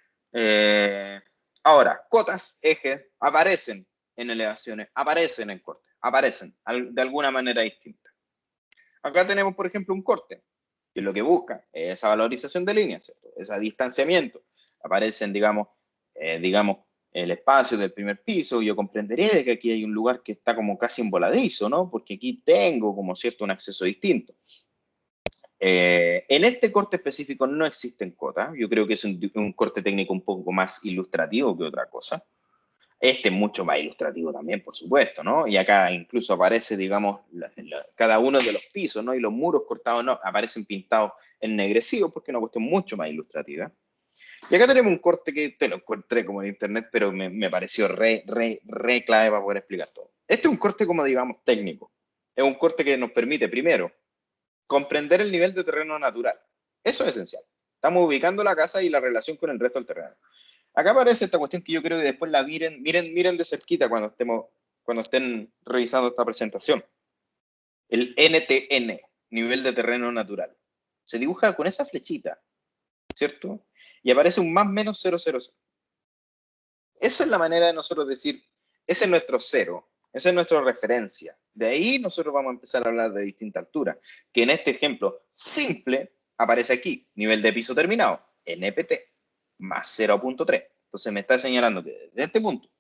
Ahora, cotas, ejes, aparecen en elevaciones, aparecen en cortes, aparecen de alguna manera distinta. Acá tenemos, por ejemplo, un corte, que lo que busca es esa valorización de líneas, ¿cierto? Ese distanciamiento. Aparecen, digamos, el espacio del primer piso. Yo comprenderé que aquí hay un lugar que está como casi emboladizo, ¿no? Porque aquí tengo como cierto un acceso distinto. En este corte específico no existen cotas. Yo creo que es un corte técnico un poco más ilustrativo que otra cosa. Este es mucho más ilustrativo también, por supuesto, ¿no? Y acá incluso aparece, digamos, cada uno de los pisos, ¿no? Y los muros cortados, ¿no? Aparecen pintados ennegrecidos porque es una cuestión mucho más ilustrativa. Y acá tenemos un corte que te lo encontré como en internet, pero me pareció re clave para poder explicar todo. Este es un corte, como digamos, técnico. Es un corte que nos permite, primero, comprender el nivel de terreno natural. Eso es esencial. Estamos ubicando la casa y la relación con el resto del terreno. Acá aparece esta cuestión que yo creo que después la miren de cerquita cuando estén revisando esta presentación. El NTN, nivel de terreno natural. Se dibuja con esa flechita, ¿cierto? Y aparece un más menos 0, 0, 0. Esa es la manera de nosotros decir, ese es nuestro cero, esa es nuestra referencia. De ahí nosotros vamos a empezar a hablar de distinta altura, que en este ejemplo simple aparece aquí, nivel de piso terminado, NPT, más 0.3. Entonces me está señalando que desde este punto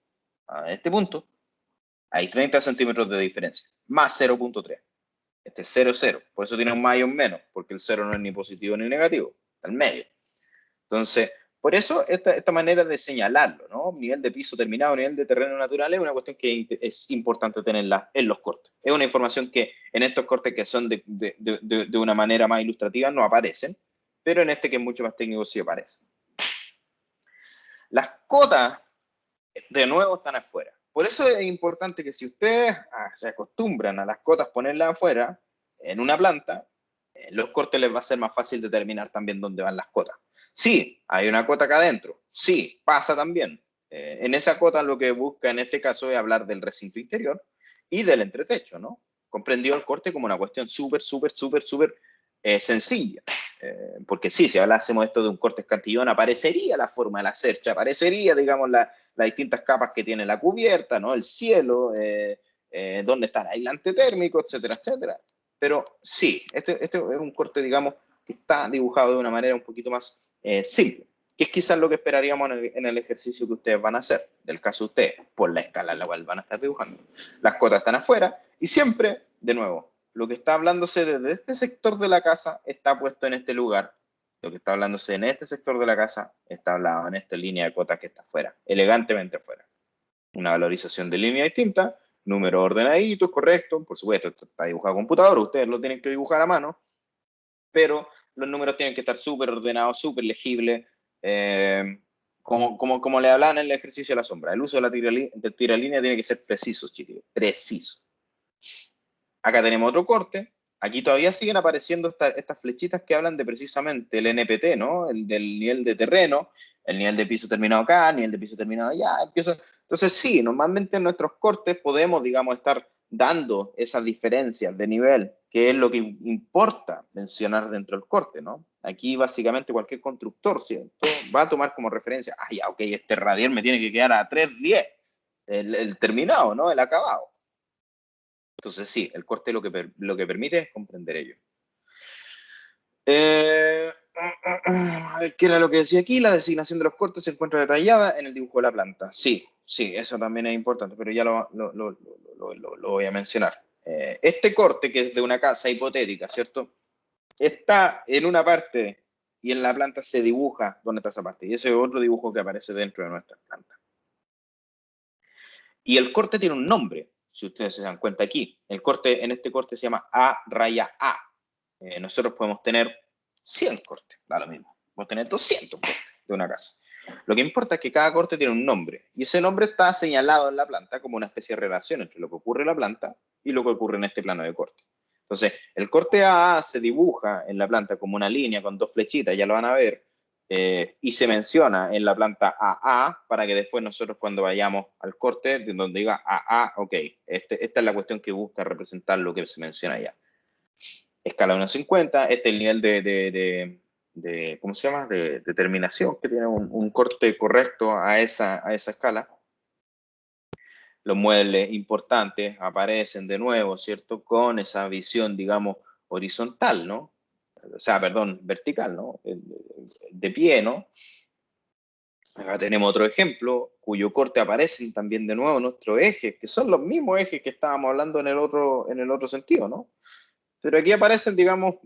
a este punto hay 30 centímetros de diferencia, más 0.3. Este es 0, 0. Por eso tiene un más y un menos, porque el 0 no es ni positivo ni negativo, está al medio. Entonces, por eso esta manera de señalarlo, ¿no? Nivel de piso terminado, nivel de terreno natural, es una cuestión que es importante tenerla en los cortes. Es una información que en estos cortes que son de una manera más ilustrativa no aparecen, pero en este que es mucho más técnico sí aparecen. Las cotas, de nuevo, están afuera. Por eso es importante que si ustedes se acostumbran a las cotas ponerlas afuera, en una planta, los cortes les va a ser más fácil determinar también dónde van las cotas. Sí, hay una cota acá adentro. Sí, pasa también. En esa cota lo que busca en este caso es hablar del recinto interior y del entretecho, ¿no? Comprendió el corte como una cuestión súper sencilla. Porque sí, si hablásemos esto de un corte escantillón, aparecería la forma de la cercha, aparecería, digamos, las distintas capas que tiene la cubierta, ¿no? El cielo, dónde está el aislante térmico, etcétera, etcétera. Pero sí, este es un corte, digamos, que está dibujado de una manera un poquito más simple, que es quizás lo que esperaríamos en el ejercicio que ustedes van a hacer, del caso de ustedes, por la escala en la cual van a estar dibujando. Las cotas están afuera y siempre, de nuevo, lo que está hablándose desde este sector de la casa está puesto en este lugar. Lo que está hablándose en este sector de la casa está hablado en esta línea de cotas que está afuera, elegantemente afuera. Una valorización de línea distinta, número ordenadito, correcto, por supuesto, esto está dibujado a computador, ustedes lo tienen que dibujar a mano, pero los números tienen que estar súper ordenados, súper legibles, como le hablaban en el ejercicio de la sombra. El uso de la tiralínea tiene que ser preciso, chicos, preciso. Acá tenemos otro corte. Aquí todavía siguen apareciendo estas flechitas que hablan de precisamente el NPT, ¿no? El del nivel de terreno, el nivel de piso terminado acá, el nivel de piso terminado allá. Entonces sí, normalmente en nuestros cortes podemos, digamos, estar dando esas diferencias de nivel, que es lo que importa mencionar dentro del corte, ¿no? Aquí básicamente cualquier constructor, ¿cierto? Va a tomar como referencia, ya, ok, este radial me tiene que quedar a 3.10, el terminado, ¿no? El acabado. Entonces sí, el corte lo que permite es comprender ello. ¿Qué era lo que decía aquí? La designación de los cortes se encuentra detallada en el dibujo de la planta. Sí, eso también es importante, pero ya lo voy a mencionar. Este corte, que es de una casa hipotética, ¿cierto? Está en una parte y en la planta se dibuja dónde está esa parte. Y ese es otro dibujo que aparece dentro de nuestra planta. Y el corte tiene un nombre. Si ustedes se dan cuenta aquí, en este corte se llama A raya A. Nosotros podemos tener 100 cortes, da lo mismo. Podemos tener 200 cortes de una casa. Lo que importa es que cada corte tiene un nombre, y ese nombre está señalado en la planta como una especie de relación entre lo que ocurre en la planta y lo que ocurre en este plano de corte. Entonces, el corte AA se dibuja en la planta como una línea con dos flechitas, ya lo van a ver, y se menciona en la planta AA para que después nosotros cuando vayamos al corte, donde diga AA, ok, esta es la cuestión que busca representar lo que se menciona allá. Escala 1.50, este es el nivel de ¿cómo se llama? De terminación, que tiene un corte correcto a esa escala. Los muebles importantes aparecen de nuevo, ¿cierto? Con esa visión, digamos, horizontal, ¿no? O sea, perdón, vertical, ¿no? De pie, ¿no? Acá tenemos otro ejemplo, cuyo corte aparecen también de nuevo nuestros ejes, que son los mismos ejes que estábamos hablando en el otro sentido, ¿no? Pero aquí aparecen, digamos,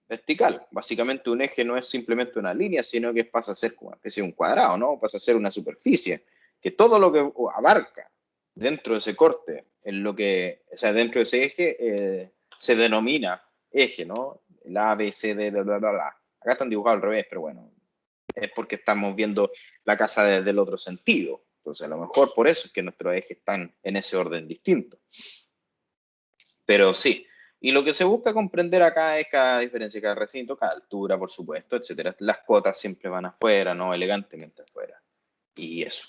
vertical. Básicamente un eje no es simplemente una línea, sino que pasa a ser como una especie de un cuadrado, ¿no? Pasa a ser una superficie, que todo lo que abarca dentro de ese corte, o sea, dentro de ese eje, se denomina eje, ¿no? El A, B, C, D, bla, bla, bla. Acá están dibujados al revés, pero bueno, es porque estamos viendo la casa desde el otro sentido. Entonces, a lo mejor por eso es que nuestros ejes están en ese orden distinto. Pero sí, y lo que se busca comprender acá es cada diferencia, cada recinto, cada altura, por supuesto, etcétera. Las cotas siempre van afuera, ¿no? Elegantemente afuera. Y eso.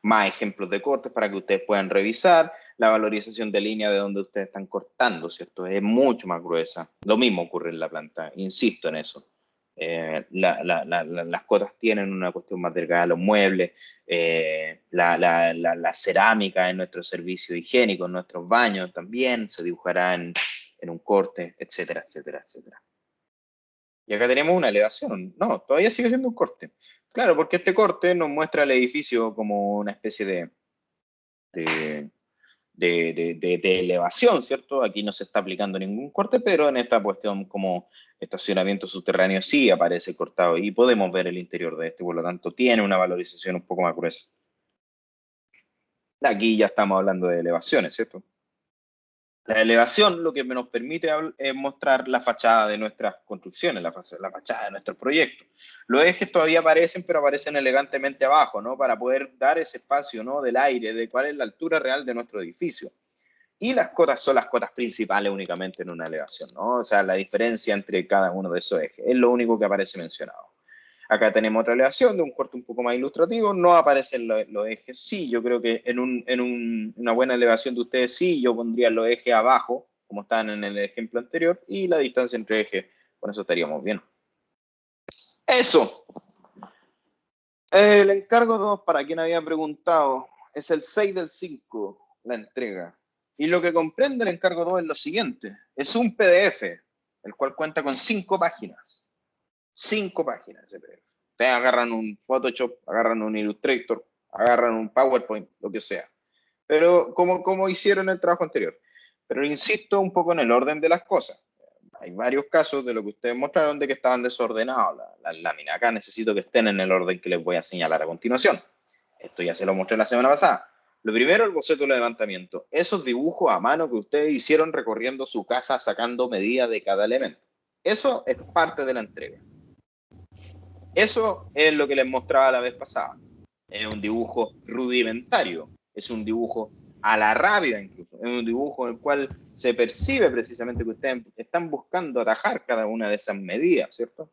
Más ejemplos de cortes para que ustedes puedan revisar. la valorización de línea de donde ustedes están cortando, ¿cierto? Es mucho más gruesa. Lo mismo ocurre en la planta, insisto en eso. Las cotas tienen una cuestión más delgada, los muebles, la cerámica en nuestros servicios higiénicos, en nuestros baños también se dibujará en un corte, etcétera, etcétera, etcétera. Y acá tenemos una elevación. No, todavía sigue siendo un corte. Claro, porque este corte nos muestra el edificio como una especie de elevación, ¿cierto? Aquí no se está aplicando ningún corte, pero en esta cuestión como estacionamiento subterráneo sí aparece cortado y podemos ver el interior de este, por lo tanto tiene una valorización un poco más gruesa. Aquí ya estamos hablando de elevaciones, ¿cierto? La elevación lo que nos permite es mostrar la fachada de nuestras construcciones, la fachada de nuestros proyectos. Los ejes todavía aparecen, pero aparecen elegantemente abajo, ¿no? Para poder dar ese espacio, ¿no? Del aire, de cuál es la altura real de nuestro edificio. Y las cotas son las cotas principales únicamente en una elevación, ¿no? O sea, la diferencia entre cada uno de esos ejes. Es lo único que aparece mencionado. Acá tenemos otra elevación de un corte un poco más ilustrativo. No aparecen los ejes. Sí, yo creo que en una buena elevación de ustedes, sí, yo pondría los ejes abajo, como están en el ejemplo anterior, y la distancia entre ejes. Con eso estaríamos bien. Eso. El encargo 2, para quien había preguntado, es el 6 del 5, la entrega. Y lo que comprende el encargo 2 es lo siguiente. Es un PDF, el cual cuenta con 5 páginas. 5 páginas de PDF. Ustedes agarran un Photoshop, agarran un Illustrator, agarran un PowerPoint, lo que sea. Pero como hicieron el trabajo anterior. Pero insisto un poco en el orden de las cosas. Hay varios casos de lo que ustedes mostraron de que estaban desordenados las láminas. Acá necesito que estén en el orden que les voy a señalar a continuación. Esto ya se lo mostré la semana pasada. Lo primero, el boceto de levantamiento. Esos dibujos a mano que ustedes hicieron recorriendo su casa, sacando medidas de cada elemento. Eso es parte de la entrega. Eso es lo que les mostraba la vez pasada. Es un dibujo rudimentario. Es un dibujo a la rápida incluso. Es un dibujo en el cual se percibe precisamente que ustedes están buscando atajar cada una de esas medidas, ¿cierto?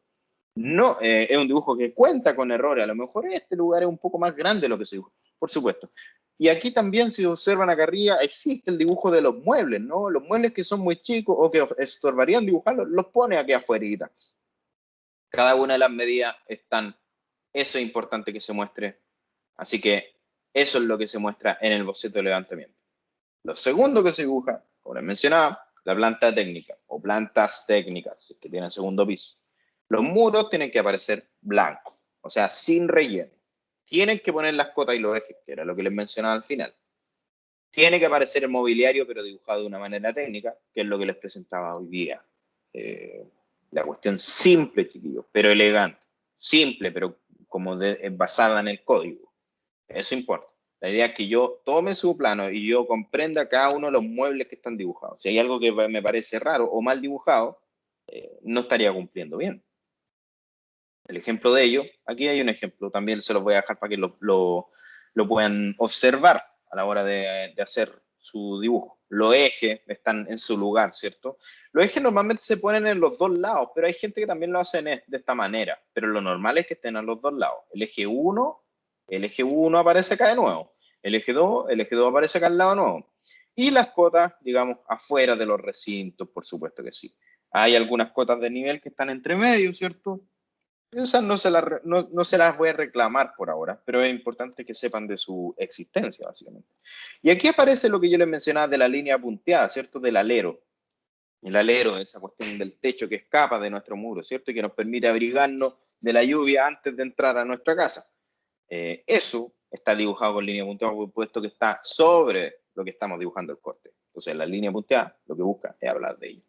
No, es un dibujo que cuenta con errores. A lo mejor este lugar es un poco más grande de lo que se dibuja, por supuesto. Y aquí también, si observan acá arriba, existe el dibujo de los muebles, ¿no? Los muebles que son muy chicos o que estorbarían dibujarlos, los pone aquí afuera. Cada una de las medidas están. Eso es importante que se muestre. Así que eso es lo que se muestra en el boceto de levantamiento. Lo segundo que se dibuja, como les mencionaba, la planta técnica o plantas técnicas que tienen segundo piso. Los muros tienen que aparecer blancos, o sea, sin relleno. Tienen que poner las cotas y los ejes, que era lo que les mencionaba al final. Tiene que aparecer el mobiliario, pero dibujado de una manera técnica, que es lo que les presentaba hoy día. La cuestión simple, chiquillos, pero elegante. Simple, pero como basada en el código. Eso importa. La idea es que yo tome su plano y yo comprenda cada uno de los muebles que están dibujados. Si hay algo que me parece raro o mal dibujado, no estaría cumpliendo bien. El ejemplo de ello, aquí hay un ejemplo, también se los voy a dejar para que lo puedan observar a la hora de hacer su dibujo. Los ejes están en su lugar, ¿cierto? Los ejes normalmente se ponen en los dos lados, pero hay gente que también lo hace de esta manera, pero lo normal es que estén a los dos lados. El eje 1 aparece acá de nuevo, el eje 2 aparece acá al lado de nuevo. Y las cotas, digamos, afuera de los recintos, por supuesto que sí. Hay algunas cotas de nivel que están entre medio, ¿cierto? Esas no se las voy a reclamar por ahora, pero es importante que sepan de su existencia, básicamente. Y aquí aparece lo que yo les mencionaba de la línea punteada, ¿cierto? Del alero. El alero, esa cuestión del techo que escapa de nuestro muro, ¿cierto? Y que nos permite abrigarnos de la lluvia antes de entrar a nuestra casa. Eso está dibujado con línea punteada, puesto que está sobre lo que estamos dibujando el corte. Entonces, la línea punteada lo que busca es hablar de ello.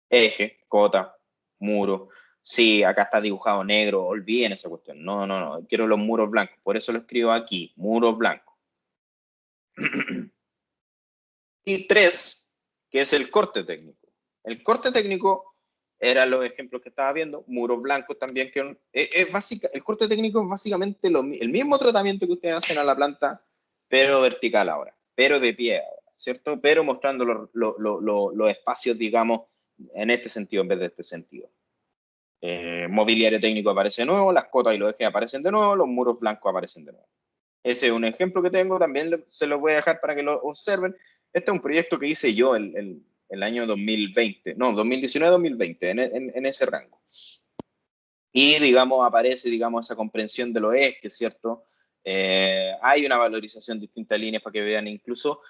Eje, cota, muro. Sí, acá está dibujado negro, olviden esa cuestión. No, quiero los muros blancos. Por eso lo escribo aquí, muros blancos. Y 3, que es el corte técnico. El corte técnico eran los ejemplos que estaba viendo, muros blancos también, que el corte técnico es básicamente el mismo tratamiento que ustedes hacen a la planta, pero vertical ahora, pero de pie ahora, ¿cierto? Pero mostrando los espacios, digamos, en este sentido en vez de este sentido. Mobiliario técnico aparece de nuevo, las cotas y los ejes aparecen de nuevo, los muros blancos aparecen de nuevo. Ese es un ejemplo que tengo, también se los voy a dejar para que lo observen. Este es un proyecto que hice yo el año 2020, no, 2019-2020, en ese rango. Y, digamos, aparece, digamos, esa comprensión de los ejes, ¿cierto? Hay una valorización de distintas líneas para que vean incluso,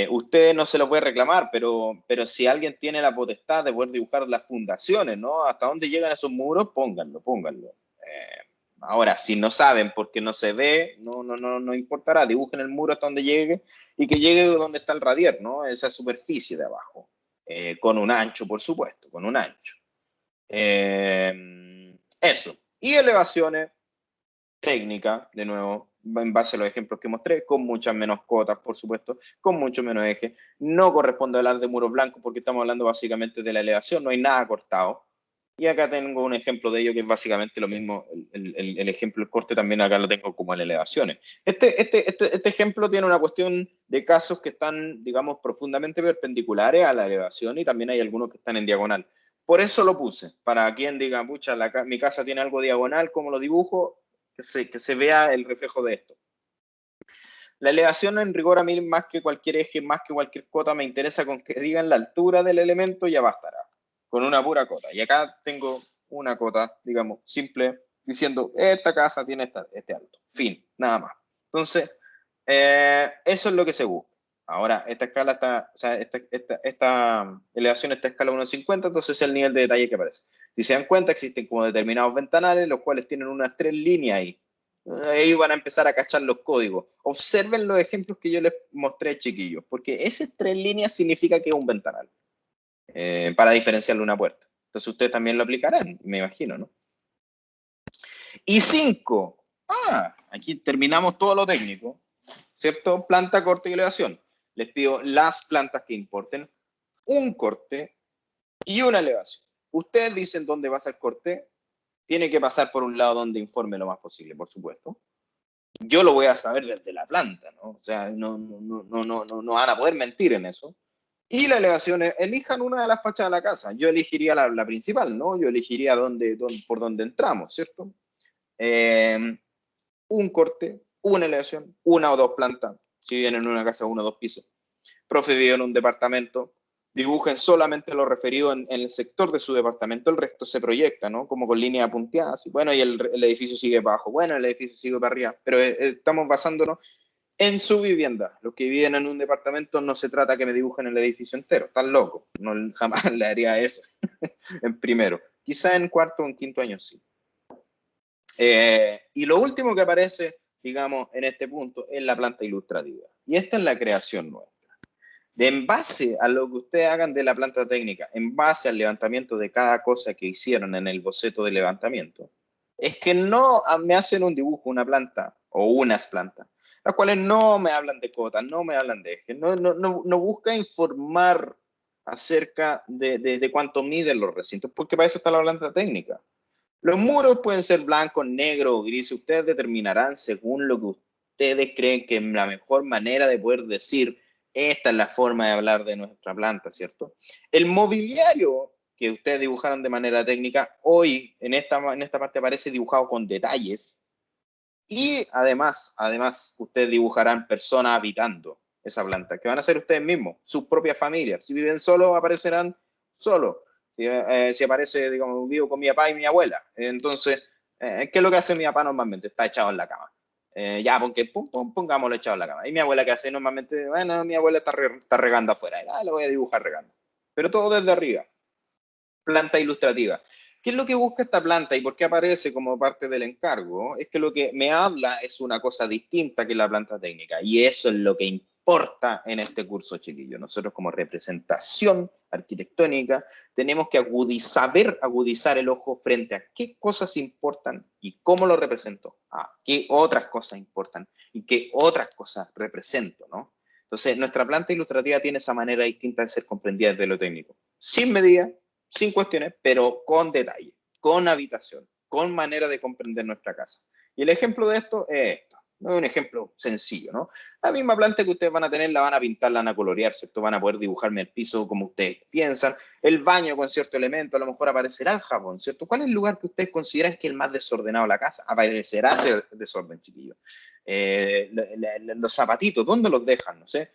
ustedes no se los voy a reclamar, pero si alguien tiene la potestad de poder dibujar las fundaciones, ¿no? Hasta dónde llegan esos muros, pónganlo. Ahora, si no saben porque no se ve, no importará, dibujen el muro hasta donde llegue y que llegue donde está el radier, ¿no? Esa superficie de abajo, con un ancho, por supuesto, con un ancho. Eso. Y elevaciones técnicas, de nuevo, en base a los ejemplos que mostré, con muchas menos cotas, por supuesto, con mucho menos eje. No corresponde hablar de muros blancos porque estamos hablando básicamente de la elevación, no hay nada cortado. Y acá tengo un ejemplo de ello que es básicamente lo mismo, el ejemplo del corte también acá lo tengo como en elevaciones. Este ejemplo tiene una cuestión de casos que están, digamos, profundamente perpendiculares a la elevación y también hay algunos que están en diagonal. Por eso lo puse, para quien diga, pucha, mi casa tiene algo diagonal, ¿cómo lo dibujo? Que se vea el reflejo de esto. La elevación en rigor a mí, más que cualquier eje, más que cualquier cota, me interesa con que digan la altura del elemento, ya bastará, con una pura cota. Y acá tengo una cota, digamos, simple, diciendo, esta casa tiene este alto. Fin, nada más. Entonces, eso es lo que se busca. Ahora, esta escala está, o sea, esta elevación, esta escala 1.50, entonces es el nivel de detalle que aparece. Si se dan cuenta, existen como determinados ventanales, los cuales tienen unas 3 líneas ahí. Ahí van a empezar a cachar los códigos. Observen los ejemplos que yo les mostré, chiquillos, porque esas 3 líneas significa que es un ventanal, para diferenciarle una puerta. Entonces ustedes también lo aplicarán, me imagino, ¿no? Y 5. Aquí terminamos todo lo técnico, ¿cierto? Planta, corte y elevación. Les pido las plantas que importen, un corte y una elevación. Ustedes dicen dónde va a ser corte. Tiene que pasar por un lado donde informe lo más posible, por supuesto. Yo lo voy a saber desde la planta, ¿no? O sea, no van a poder mentir en eso. Y la elevación, elijan una de las fachas de la casa. Yo elegiría la principal, ¿no? Yo elegiría por donde entramos, ¿cierto? Un corte, una elevación, una o dos plantas. Si viven en una casa de 1 o 2 pisos. Profe vive en un departamento, dibujen solamente lo referido en el sector de su departamento, el resto se proyecta, ¿no? Como con líneas punteadas, y bueno, y el edificio sigue para abajo, bueno, el edificio sigue para arriba, pero estamos basándonos en su vivienda. Los que viven en un departamento no se trata que me dibujen el edificio entero, están locos, no, jamás le haría eso en primero, quizá en cuarto o en quinto año sí. Y lo último que aparece, digamos, en este punto es la planta ilustrativa, y esta es la creación nuestra. En base a lo que ustedes hagan de la planta técnica, en base al levantamiento de cada cosa que hicieron en el boceto de levantamiento, es que no me hacen un dibujo, una planta o unas plantas, las cuales no me hablan de cotas, no me hablan de ejes, no busca informar acerca de cuánto miden los recintos, porque para eso está la planta técnica. Los muros pueden ser blancos, negros o grises, ustedes determinarán según lo que ustedes creen que es la mejor manera de poder decir esta es la forma de hablar de nuestra planta, ¿cierto? El mobiliario que ustedes dibujaron de manera técnica, hoy en esta parte aparece dibujado con detalles y además ustedes dibujarán personas habitando esa planta, que van a ser ustedes mismos, sus propias familias. Si viven solos, aparecerán solos. Si aparece, digamos, vivo con mi papá y mi abuela. Entonces, ¿qué es lo que hace mi papá normalmente? Está echado en la cama. Ya, porque pongámoslo echado en la cama. Y mi abuela, ¿qué hace normalmente? Bueno, mi abuela está regando afuera. Lo voy a dibujar regando. Pero todo desde arriba. Planta ilustrativa. ¿Qué es lo que busca esta planta y por qué aparece como parte del encargo? Es que lo que me habla es una cosa distinta que la planta técnica. Y eso es lo que importa en este curso, chiquillos. Nosotros como representación arquitectónica tenemos que saber agudizar el ojo frente a qué cosas importan y cómo lo represento. Qué otras cosas importan y qué otras cosas represento, ¿no? Entonces, nuestra planta ilustrativa tiene esa manera distinta de ser comprendida desde lo técnico. Sin medida, sin cuestiones, pero con detalle, con habitación, con manera de comprender nuestra casa. Y el ejemplo de esto es esto. Es un ejemplo sencillo, ¿no? La misma planta que ustedes van a tener la van a pintar, la van a colorear, ¿cierto? Van a poder dibujarme el piso como ustedes piensan, el baño con cierto elemento, a lo mejor aparecerá el jabón, ¿cierto? ¿Cuál es el lugar que ustedes consideran que es el más desordenado de la casa? Aparecerá ese desorden, chiquillos. Los zapatitos, ¿dónde los dejan? No sé.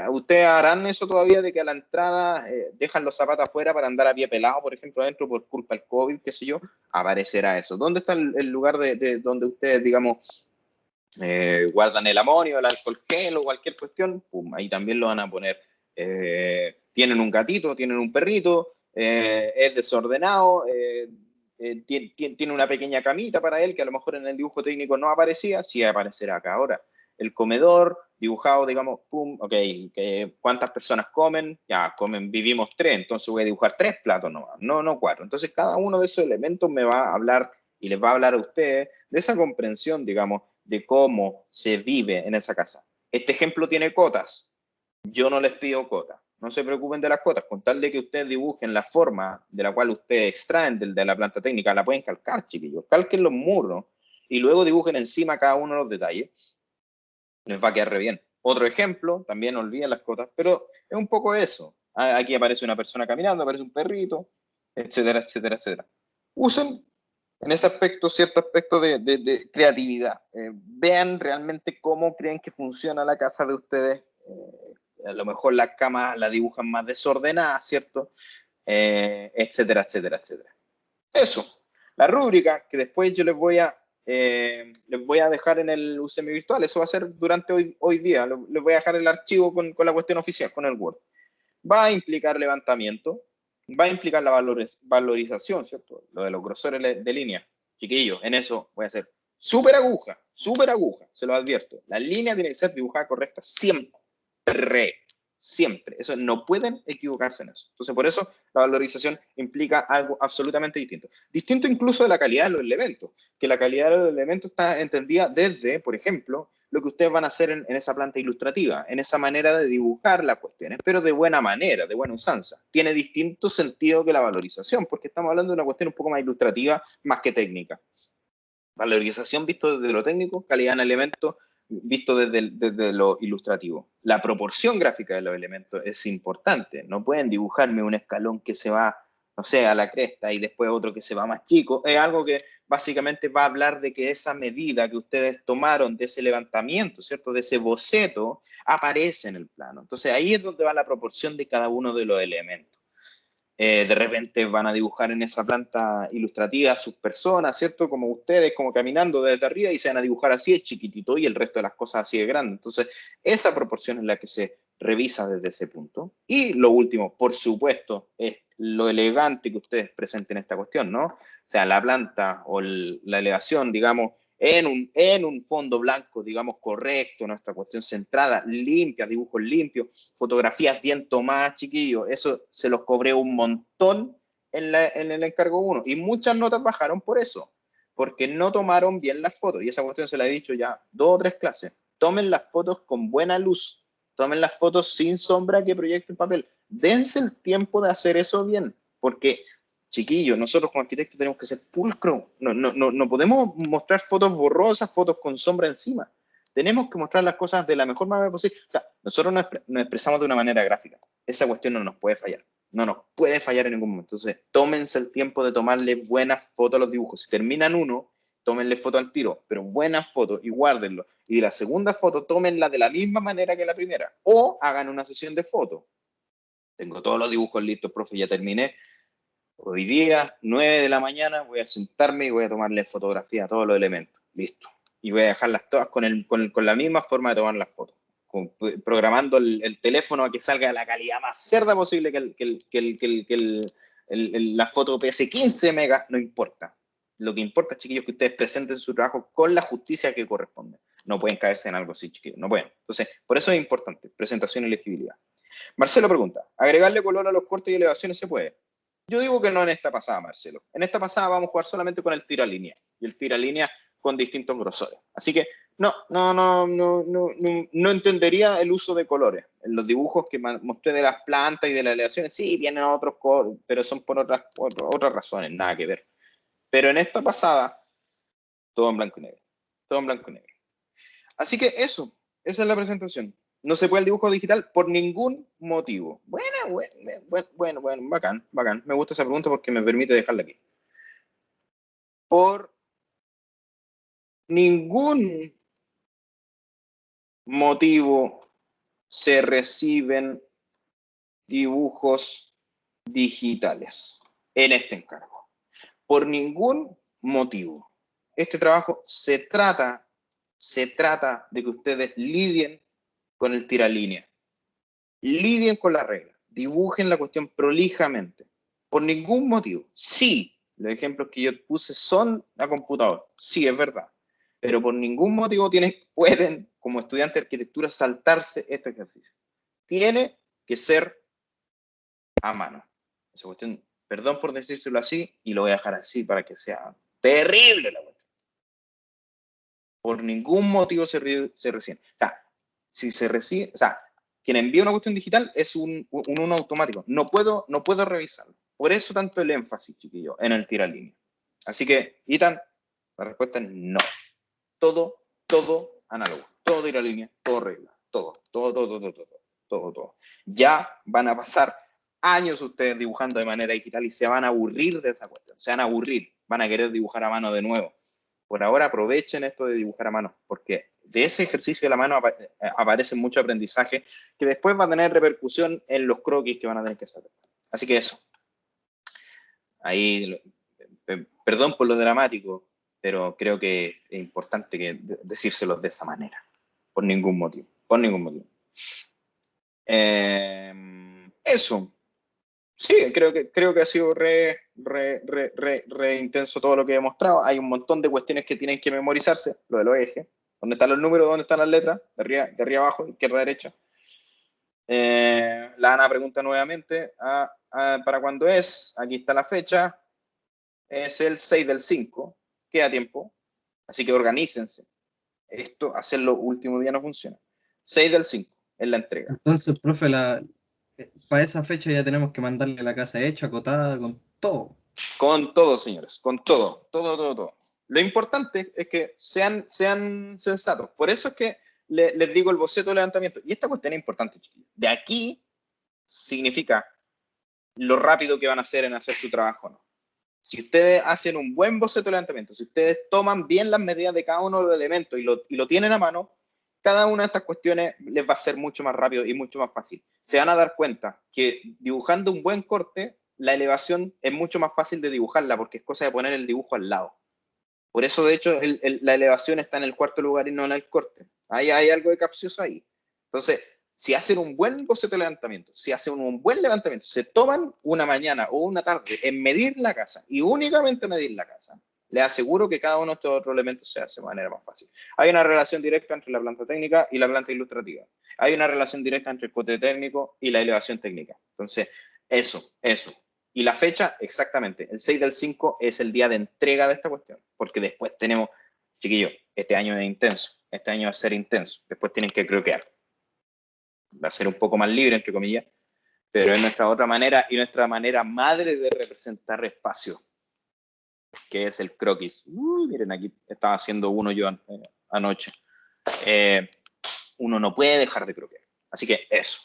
¿Ustedes harán eso todavía de que a la entrada dejan los zapatos afuera para andar a pie pelado, por ejemplo, adentro por culpa del COVID, qué sé yo? Aparecerá eso. ¿Dónde está el lugar de donde ustedes, digamos, guardan el amonio, el alcohol gel o cualquier cuestión? Pum, ahí también lo van a poner. Tienen un gatito, tienen un perrito, es desordenado, tiene una pequeña camita para él que a lo mejor en el dibujo técnico no aparecía, sí aparecerá acá ahora. El comedor dibujado, digamos, pum, ok, ¿cuántas personas comen? Ya, vivimos 3, entonces voy a dibujar 3 platos nomás, no 4. Entonces cada uno de esos elementos me va a hablar y les va a hablar a ustedes de esa comprensión, digamos, de cómo se vive en esa casa. Este ejemplo tiene cotas. Yo no les pido cotas. No se preocupen de las cotas. Con tal de que ustedes dibujen la forma de la cual ustedes extraen de la planta técnica, la pueden calcar, chiquillos. Calquen los muros y luego dibujen encima cada uno de los detalles. Les va a quedar re bien. Otro ejemplo, también olviden las cotas, pero es un poco eso. Aquí aparece una persona caminando, aparece un perrito, etcétera, etcétera, etcétera. Usen en ese aspecto, cierto aspecto de creatividad. Vean realmente cómo creen que funciona la casa de ustedes. A lo mejor las camas la dibujan más desordenadas, ¿cierto? Etcétera, etcétera, etcétera. Eso. La rúbrica que después yo les voy a dejar en el UCM virtual. Eso va a ser durante hoy día. Les voy a dejar el archivo con la cuestión oficial, con el Word. Va a implicar levantamiento, va a implicar la valorización, ¿cierto? Lo de los grosores de línea. Chiquillos, en eso voy a hacer súper aguja, se lo advierto. La línea tiene que ser dibujada correcta siempre, siempre. Eso no pueden equivocarse en eso. Entonces, por eso la valorización implica algo absolutamente distinto. Distinto incluso de la calidad de los elementos, que la calidad de los elementos está entendida desde, por ejemplo, lo que ustedes van a hacer en esa planta ilustrativa, en esa manera de dibujar las cuestiones, pero de buena manera, de buena usanza. Tiene distinto sentido que la valorización, porque estamos hablando de una cuestión un poco más ilustrativa, más que técnica. Valorización visto desde lo técnico, calidad en elementos visto desde lo ilustrativo. La proporción gráfica de los elementos es importante. No pueden dibujarme un escalón que se va, no sé, a la cresta y después otro que se va más chico. Es algo que básicamente va a hablar de que esa medida que ustedes tomaron de ese levantamiento, ¿cierto? De ese boceto, aparece en el plano. Entonces ahí es donde va la proporción de cada uno de los elementos. De repente van a dibujar en esa planta ilustrativa sus personas, ¿cierto? Como ustedes, como caminando desde arriba y se van a dibujar así de chiquitito y el resto de las cosas así de grande. Entonces, esa proporción es la que se revisa desde ese punto. Y lo último, por supuesto, es lo elegante que ustedes presenten esta cuestión, ¿no? O sea, la planta o la elevación, digamos, en un fondo blanco, digamos, correcto, nuestra cuestión centrada, limpia, dibujos limpios, fotografías bien tomadas, chiquillos. Eso se los cobré un montón en el encargo 1 y muchas notas bajaron por eso, porque no tomaron bien las fotos. Y esa cuestión se la he dicho ya 2 o 3 clases. Tomen las fotos con buena luz, tomen las fotos sin sombra que proyecte el papel. Dense el tiempo de hacer eso bien, porque chiquillos, nosotros como arquitectos tenemos que ser pulcros. No podemos mostrar fotos borrosas, fotos con sombra encima. Tenemos que mostrar las cosas de la mejor manera posible. O sea, nosotros nos expresamos de una manera gráfica. Esa cuestión no nos puede fallar. No nos puede fallar en ningún momento. Entonces, tómense el tiempo de tomarle buenas fotos a los dibujos. Si terminan uno, tómenle foto al tiro, pero buenas fotos y guárdenlo. Y de la segunda foto, tómenla de la misma manera que la primera. O hagan una sesión de fotos. Tengo todos los dibujos listos, profe, ya terminé. Hoy día, 9 de la mañana, voy a sentarme y voy a tomarle fotografía a todos los elementos. Listo. Y voy a dejarlas todas con la misma forma de tomar las fotos. Programando el teléfono a que salga de la calidad más cerda posible que la foto pese 15 megas, no importa. Lo que importa, chiquillos, es que ustedes presenten su trabajo con la justicia que corresponde. No pueden caerse en algo así, chiquillos. No pueden. Entonces, por eso es importante. Presentación y legibilidad. Marcelo pregunta, ¿agregarle color a los cortes y elevaciones se puede? Yo digo que no en esta pasada, Marcelo. En esta pasada vamos a jugar solamente con el tiro a línea. Y el tiro a línea con distintos grosores. Así que no entendería el uso de colores. En los dibujos que mostré de las plantas y de las elevaciones, sí, vienen otros colores, pero son por otras razones, nada que ver. Pero en esta pasada, todo en blanco y negro. Todo en blanco y negro. Así que esa es la presentación. No se puede el dibujo digital por ningún motivo. Bueno, bacán. Me gusta esa pregunta porque me permite dejarla aquí. Por ningún motivo se reciben dibujos digitales en este encargo. Por ningún motivo. Este trabajo se trata de que ustedes lidien con el tiralínea. Lidien con la regla. Dibujen la cuestión prolijamente. Por ningún motivo. Sí, los ejemplos que yo puse son a computador. Sí, es verdad. Pero por ningún motivo pueden, como estudiantes de arquitectura, saltarse este ejercicio. Tiene que ser a mano. Esa cuestión, perdón por decírselo así, y lo voy a dejar así para que sea terrible la cuestión. Por ningún motivo se recibe. O sea, si se recibe, o sea, quien envía una cuestión digital es un uno automático. No puedo revisarlo. Por eso tanto el énfasis, chiquillo, en el tiralínea. Así que, Ethan, la respuesta es no. Todo análogo. Todo tiralínea, todo regla. Todo. Ya van a pasar años ustedes dibujando de manera digital y se van a aburrir de esa cuestión. Se van a aburrir. Van a querer dibujar a mano de nuevo. Por ahora aprovechen esto de dibujar a mano, porque de ese ejercicio de la mano aparece mucho aprendizaje que después va a tener repercusión en los croquis que van a tener que hacer. Así que eso. Ahí, perdón por lo dramático, pero creo que es importante decírselos de esa manera. Por ningún motivo. Eso. Sí, creo que ha sido re intenso todo lo que he mostrado. Hay un montón de cuestiones que tienen que memorizarse, lo de los ejes, dónde están los números, dónde están las letras, de arriba abajo, izquierda derecha. La Ana pregunta nuevamente, ¿para cuándo es? Aquí está la fecha, es el 6 del 5, queda tiempo, así que organícense. Esto, hacerlo último día no funciona. 6 del 5 es la entrega. Entonces, profe, para esa fecha ya tenemos que mandarle la casa hecha, acotada, con todo. Con todo, señores, con todo. Lo importante es que sean sensatos. Por eso es que les digo el boceto de levantamiento. Y esta cuestión es importante, chiquillos. De aquí significa lo rápido que van a hacer en hacer su trabajo o no. Si ustedes hacen un buen boceto de levantamiento, si ustedes toman bien las medidas de cada uno de los elementos y lo tienen a mano, cada una de estas cuestiones les va a ser mucho más rápido y mucho más fácil. Se van a dar cuenta que dibujando un buen corte, la elevación es mucho más fácil de dibujarla porque es cosa de poner el dibujo al lado. Por eso, de hecho, la elevación está en el cuarto lugar y no en el corte. Hay algo de capcioso ahí. Entonces, si hacen un buen boceto de levantamiento, si hacen un buen levantamiento, se toman una mañana o una tarde en medir la casa y únicamente medir la casa, les aseguro que cada uno de estos otros elementos se hace de manera más fácil. Hay una relación directa entre la planta técnica y la planta ilustrativa. Hay una relación directa entre el corte técnico y la elevación técnica. Entonces, eso. Y la fecha, exactamente, el 6 del 5 es el día de entrega de esta cuestión, porque después tenemos, chiquillos, este año es intenso, este año va a ser intenso, después tienen que croquear. Va a ser un poco más libre, entre comillas, pero es nuestra otra manera y nuestra manera madre de representar espacio, que es el croquis. Miren, aquí estaba haciendo uno yo anoche. Uno no puede dejar de croquear. Así que eso.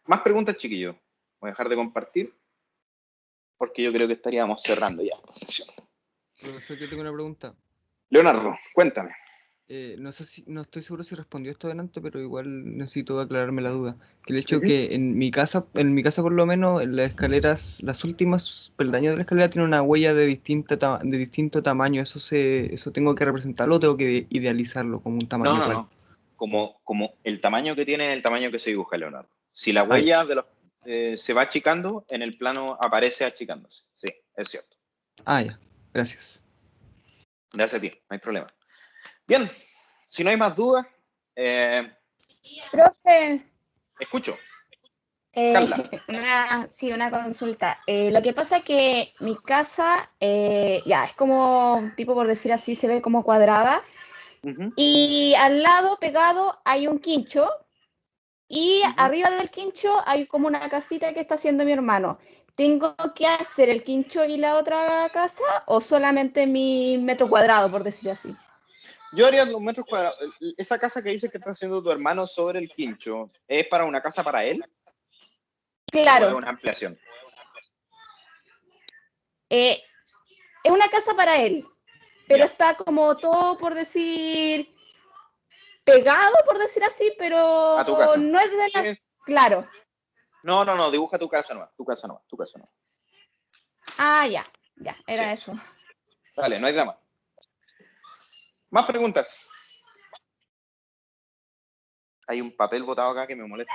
Más preguntas, chiquillos. Voy a dejar de compartir porque yo creo que estaríamos cerrando ya esta sesión. Profesor, yo tengo una pregunta. Leonardo, cuéntame. No estoy seguro si respondió esto delante, pero igual necesito aclararme la duda. Que el hecho que en mi casa por lo menos, en las escaleras, las últimas peldaños de la escalera tienen una huella de distinto tamaño. ¿Eso tengo que representarlo o tengo que idealizarlo como un tamaño igual? No. Como el tamaño que tiene es el tamaño que se dibuja, Leonardo. Si la huella se va achicando, en el plano aparece achicándose. Sí, es cierto. Ya. Gracias. Gracias a ti, no hay problema. Bien, si no hay más dudas, Profe, escucho. Carla. una consulta. Lo que pasa es que mi casa, es como, tipo por decir así, se ve como cuadrada. Y al lado, pegado, hay un quincho. Y arriba del quincho hay como una casita que está haciendo mi hermano. ¿Tengo que hacer el quincho y la otra casa o solamente mi metro cuadrado, por decir así? Yo haría los metros cuadrados. Esa casa que dice que está haciendo tu hermano sobre el quincho, ¿es para una casa para él? ¿O es Claro, una ampliación? es una casa para él, pero Ya. está como todo, por decir, pegado, por decir así, pero A tu casa. no es de la... Sí. Claro. No, dibuja tu casa nomás, tu casa nomás. Ah, ya, era Sí. eso. Dale, no hay drama. Más preguntas. Hay un papel botado acá que me molesta.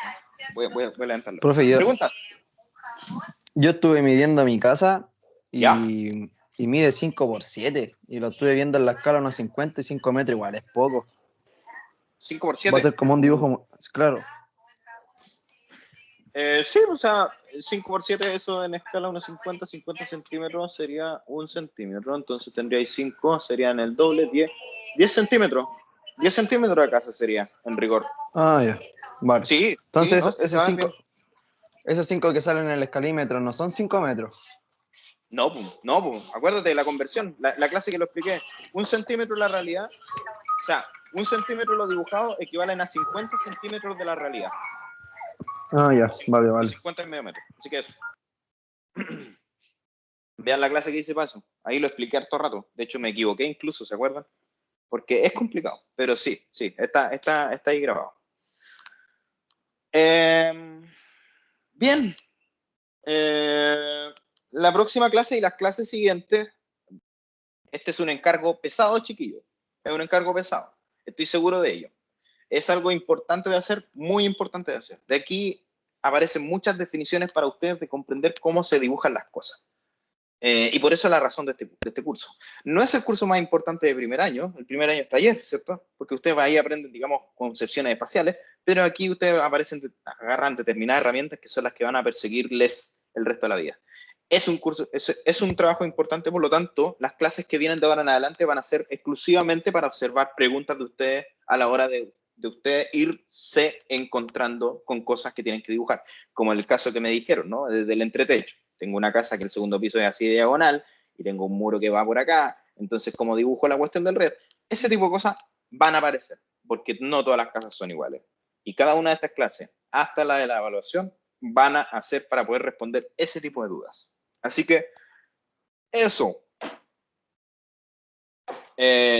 Voy a levantarlo. Profe, ¿Preguntas? yo estuve midiendo mi casa Ya. y mide 5x7 y lo estuve viendo en la escala unos 55 metros, igual es poco. 5 por Va a 7. ser como un dibujo, claro. Sí, o sea, 5 por 7, eso en escala unos 50 centímetros sería 1 centímetro. Entonces tendríais 5, serían el doble, 10 centímetros. 10 centímetros de casa sería, en rigor. Ah, ya, vale. Sí, Entonces, no, sí, esos 5 que salen en el escalímetro no son 5 metros. No, acuérdate de la conversión, la clase que lo expliqué. 1 centímetro la realidad, o sea, 1 centímetro lo dibujado equivalen a 50 centímetros de la realidad. Ah, ya, vale. Y 50 es medio metro. Así que eso. Vean la clase que hice paso. Ahí lo expliqué harto rato. De hecho, me equivoqué incluso, ¿se acuerdan? Porque es complicado. Pero sí, está ahí grabado. Bien. La próxima clase y las clases siguientes. Este es un encargo pesado, chiquillos. Es un encargo pesado. Estoy seguro de ello. Es algo importante de hacer, muy importante de hacer. De aquí aparecen muchas definiciones para ustedes de comprender cómo se dibujan las cosas. Y por eso es la razón de este curso. No es el curso más importante de primer año. El primer año es taller, ¿cierto? Porque ustedes ahí aprenden, digamos, concepciones espaciales, pero aquí ustedes agarran determinadas herramientas que son las que van a perseguirles el resto de la vida. Es un curso, es un trabajo importante, por lo tanto, las clases que vienen de ahora en adelante van a ser exclusivamente para observar preguntas de ustedes a la hora de ustedes irse encontrando con cosas que tienen que dibujar, como el caso que me dijeron, ¿no? Desde el entretecho. Tengo una casa que el segundo piso es así de diagonal y tengo un muro que va por acá, entonces como dibujo la cuestión del red, ese tipo de cosas van a aparecer, porque no todas las casas son iguales. Y cada una de estas clases, hasta la de la evaluación, van a hacer para poder responder ese tipo de dudas. Así que, eso.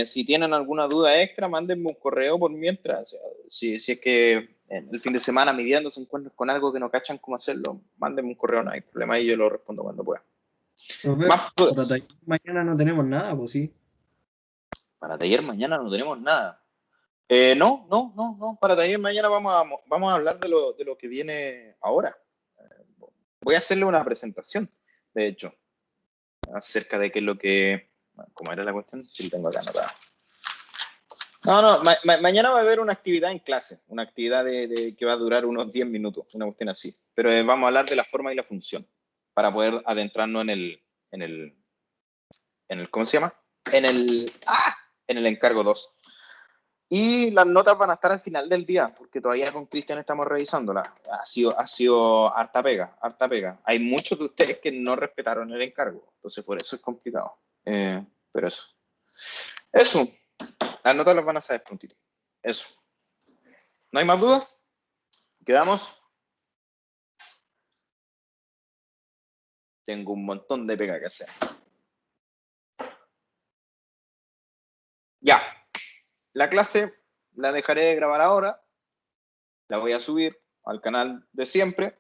Si tienen alguna duda extra, mándenme un correo por mientras. O sea, si es que en el fin de semana midiendo se encuentran con algo que no cachan cómo hacerlo, mándenme un correo, no hay problema y yo lo respondo cuando pueda. Profe, Más para dudas. taller mañana no tenemos nada, pues sí. Para taller mañana no tenemos nada. No. Para taller mañana vamos a hablar de lo que viene ahora. Voy a hacerle una presentación, de hecho, acerca de qué es lo que... ¿Cómo era la cuestión? Sí, tengo acá anotada. No, mañana va a haber una actividad en clase, una actividad que va a durar unos 10 minutos, una cuestión así. Pero vamos a hablar de la forma y la función, para poder adentrarnos en el ¿cómo se llama? En el encargo 2. Y las notas van a estar al final del día, porque todavía con Cristian estamos revisándolas. Ha sido harta pega. Hay muchos de ustedes que no respetaron el encargo, entonces por eso es complicado. Pero eso. Las notas las van a saber prontito. Eso. ¿No hay más dudas? ¿Quedamos? Tengo un montón de pega que hacer. Ya. La clase la dejaré de grabar ahora. La voy a subir al canal de siempre.